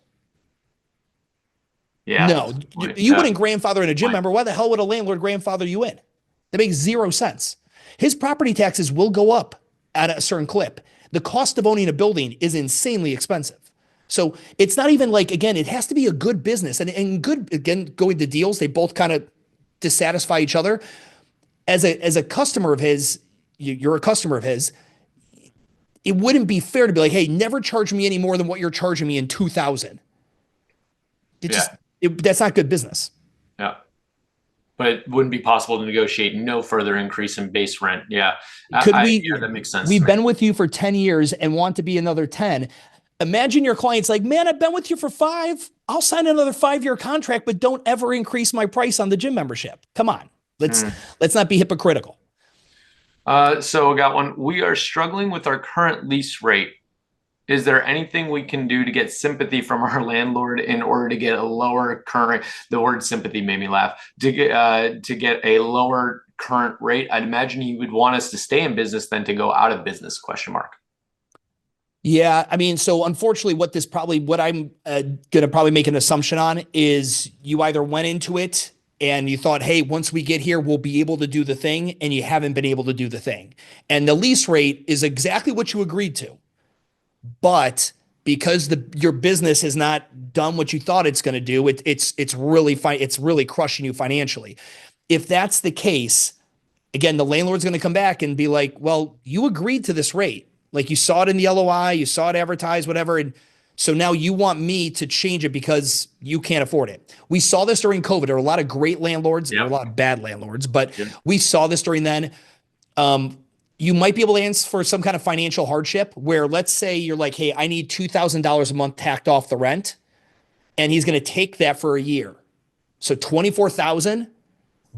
A: Yeah.
B: No, you wouldn't grandfather in a gym member. Why the hell would a landlord grandfather you in? That makes 0 sense. His property taxes will go up at a certain clip. The cost of owning a building is insanely expensive. So it's not even like, again, it has to be a good business and good, again, going to deals. They both kind of dissatisfy each other. As a customer of his, you're a customer of his. It wouldn't be fair to be like, hey, never charge me any more than what you're charging me in 2000. That's not good business.
A: Yeah. But it wouldn't be possible to negotiate no further increase in base rent. Yeah. Yeah, that makes sense.
B: We've been with you for 10 years and want to be another 10. Imagine your client's like, man, I've been with you for 5. I'll sign another 5-year contract, but don't ever increase my price on the gym membership. Come on. Let's not be hypocritical.
A: So I got one. We are struggling with our current lease rate. Is there anything we can do to get sympathy from our landlord in order to get a lower current? The word sympathy made me laugh. To get a lower current rate, I'd imagine he would want us to stay in business than to go out of business? ?
B: Yeah, I mean, so unfortunately, what I'm going to probably make an assumption on is you either went into it and you thought, hey, once we get here, we'll be able to do the thing, and you haven't been able to do the thing. And the lease rate is exactly what you agreed to. But because your business has not done what you thought it's going to do, it's really crushing you financially. If that's the case, again, the landlord's going to come back and be like, well, you agreed to this rate. Like you saw it in the LOI, you saw it advertised, whatever. And so now you want me to change it because you can't afford it. We saw this during COVID. There were a lot of great landlords, and there were a lot of bad landlords, but we saw this during then. You might be able to answer for some kind of financial hardship where, let's say you're like, hey, I need $2,000 a month tacked off the rent, and he's going to take that for a year. So $24,000,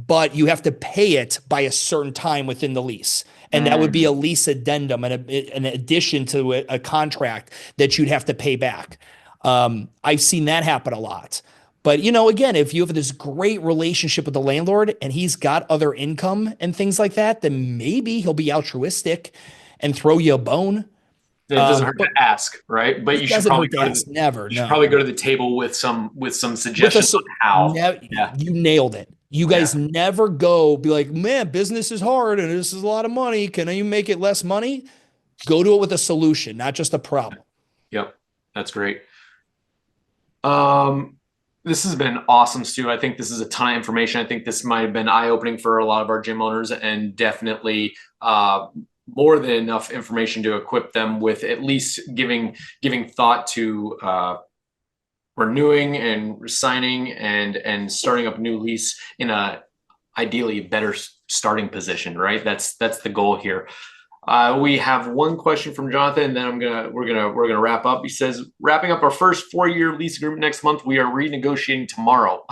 B: but you have to pay it by a certain time within the lease. And that would be a lease addendum and an addition to a contract that you'd have to pay back. I've seen that happen a lot. But, you know, again, if you have this great relationship with the landlord and he's got other income and things like that, then maybe he'll be altruistic and throw you a bone.
A: It doesn't hurt to ask, right? But you should probably go to the table with some suggestions on how.
B: You nailed it. You guys never be like, man, business is hard and this is a lot of money. Can you make it less money? Go to it with a solution, not just a problem.
A: Yep. That's great. This has been awesome, Stu. I think this is a ton of information. I think this might have been eye-opening for a lot of our gym owners, and definitely more than enough information to equip them with at least giving thought to renewing and signing and starting up a new lease in a ideally better starting position, right? That's the goal here. We have one question from Jonathan, and then we're gonna wrap up. He says, wrapping up our first 4-year lease agreement next month. We are renegotiating tomorrow.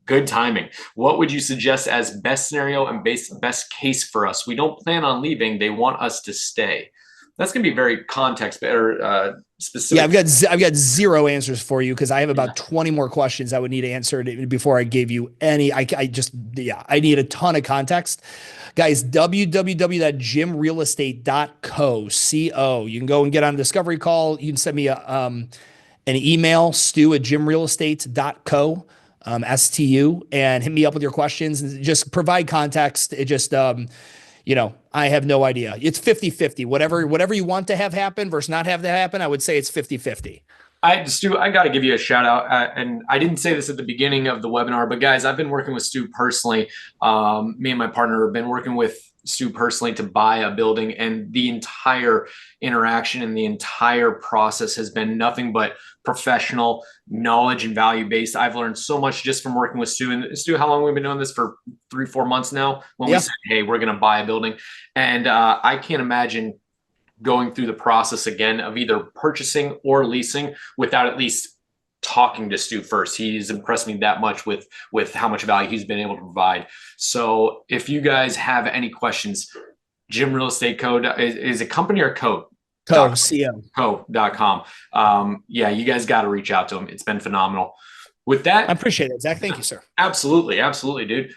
A: Good timing. What would you suggest as best scenario and best case for us? We don't plan on leaving. They want us to stay. That's gonna be very context or specific.
B: Yeah, I've got zero answers for you because I have about 20 more questions I would need answered before I gave you any. I need a ton of context. Guys, www.jimrealestate.co. You can go and get on a discovery call. You can send me an email, stu@jimrealestate.co, STU, and hit me up with your questions and just provide context. It just, I have no idea. It's 50-50. Whatever you want to have happen versus not have that happen, I would say it's 50-50.
A: Stu, I got to give you a shout out. And I didn't say this at the beginning of the webinar, but guys, I've been working with Stu personally. Me and my partner have been working with Stu personally to buy a building, and the entire interaction and the entire process has been nothing but professional, knowledge and value based. I've learned so much just from working with Stu. And Stu, how long have we been doing this? For 3-4 months now, when we said, hey, we're going to buy a building. And I can't imagine going through the process again of either purchasing or leasing without at least talking to Stu first. He's impressed me that much with how much value he's been able to provide. So if you guys have any questions, Jim Real Estate Code is a company or code? Co.com. Yeah, you guys got to reach out to him. It's been phenomenal. With that,
B: I appreciate it, Zach. Thank you, sir.
A: Absolutely, dude.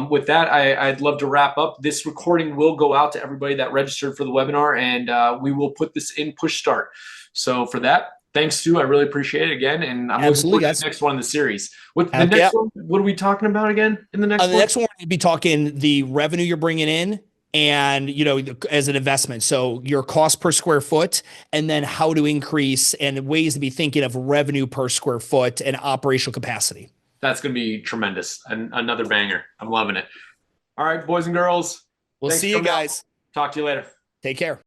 A: With that, I'd love to wrap up. This recording will go out to everybody that registered for the webinar, and we will put this in PushStart. So for that, thanks, Stu. I really appreciate it again, and I'm looking forward to the next one in the series. What the next one? What are we talking about again in the next one?
B: The next one, we'd be talking the revenue you're bringing in, and as an investment, so your cost per square foot, and then how to increase and ways to be thinking of revenue per square foot and operational capacity.
A: That's going to be tremendous. And another banger. I'm loving it. All right, boys and girls.
B: We'll see you guys.
A: Talk to you later.
B: Take care.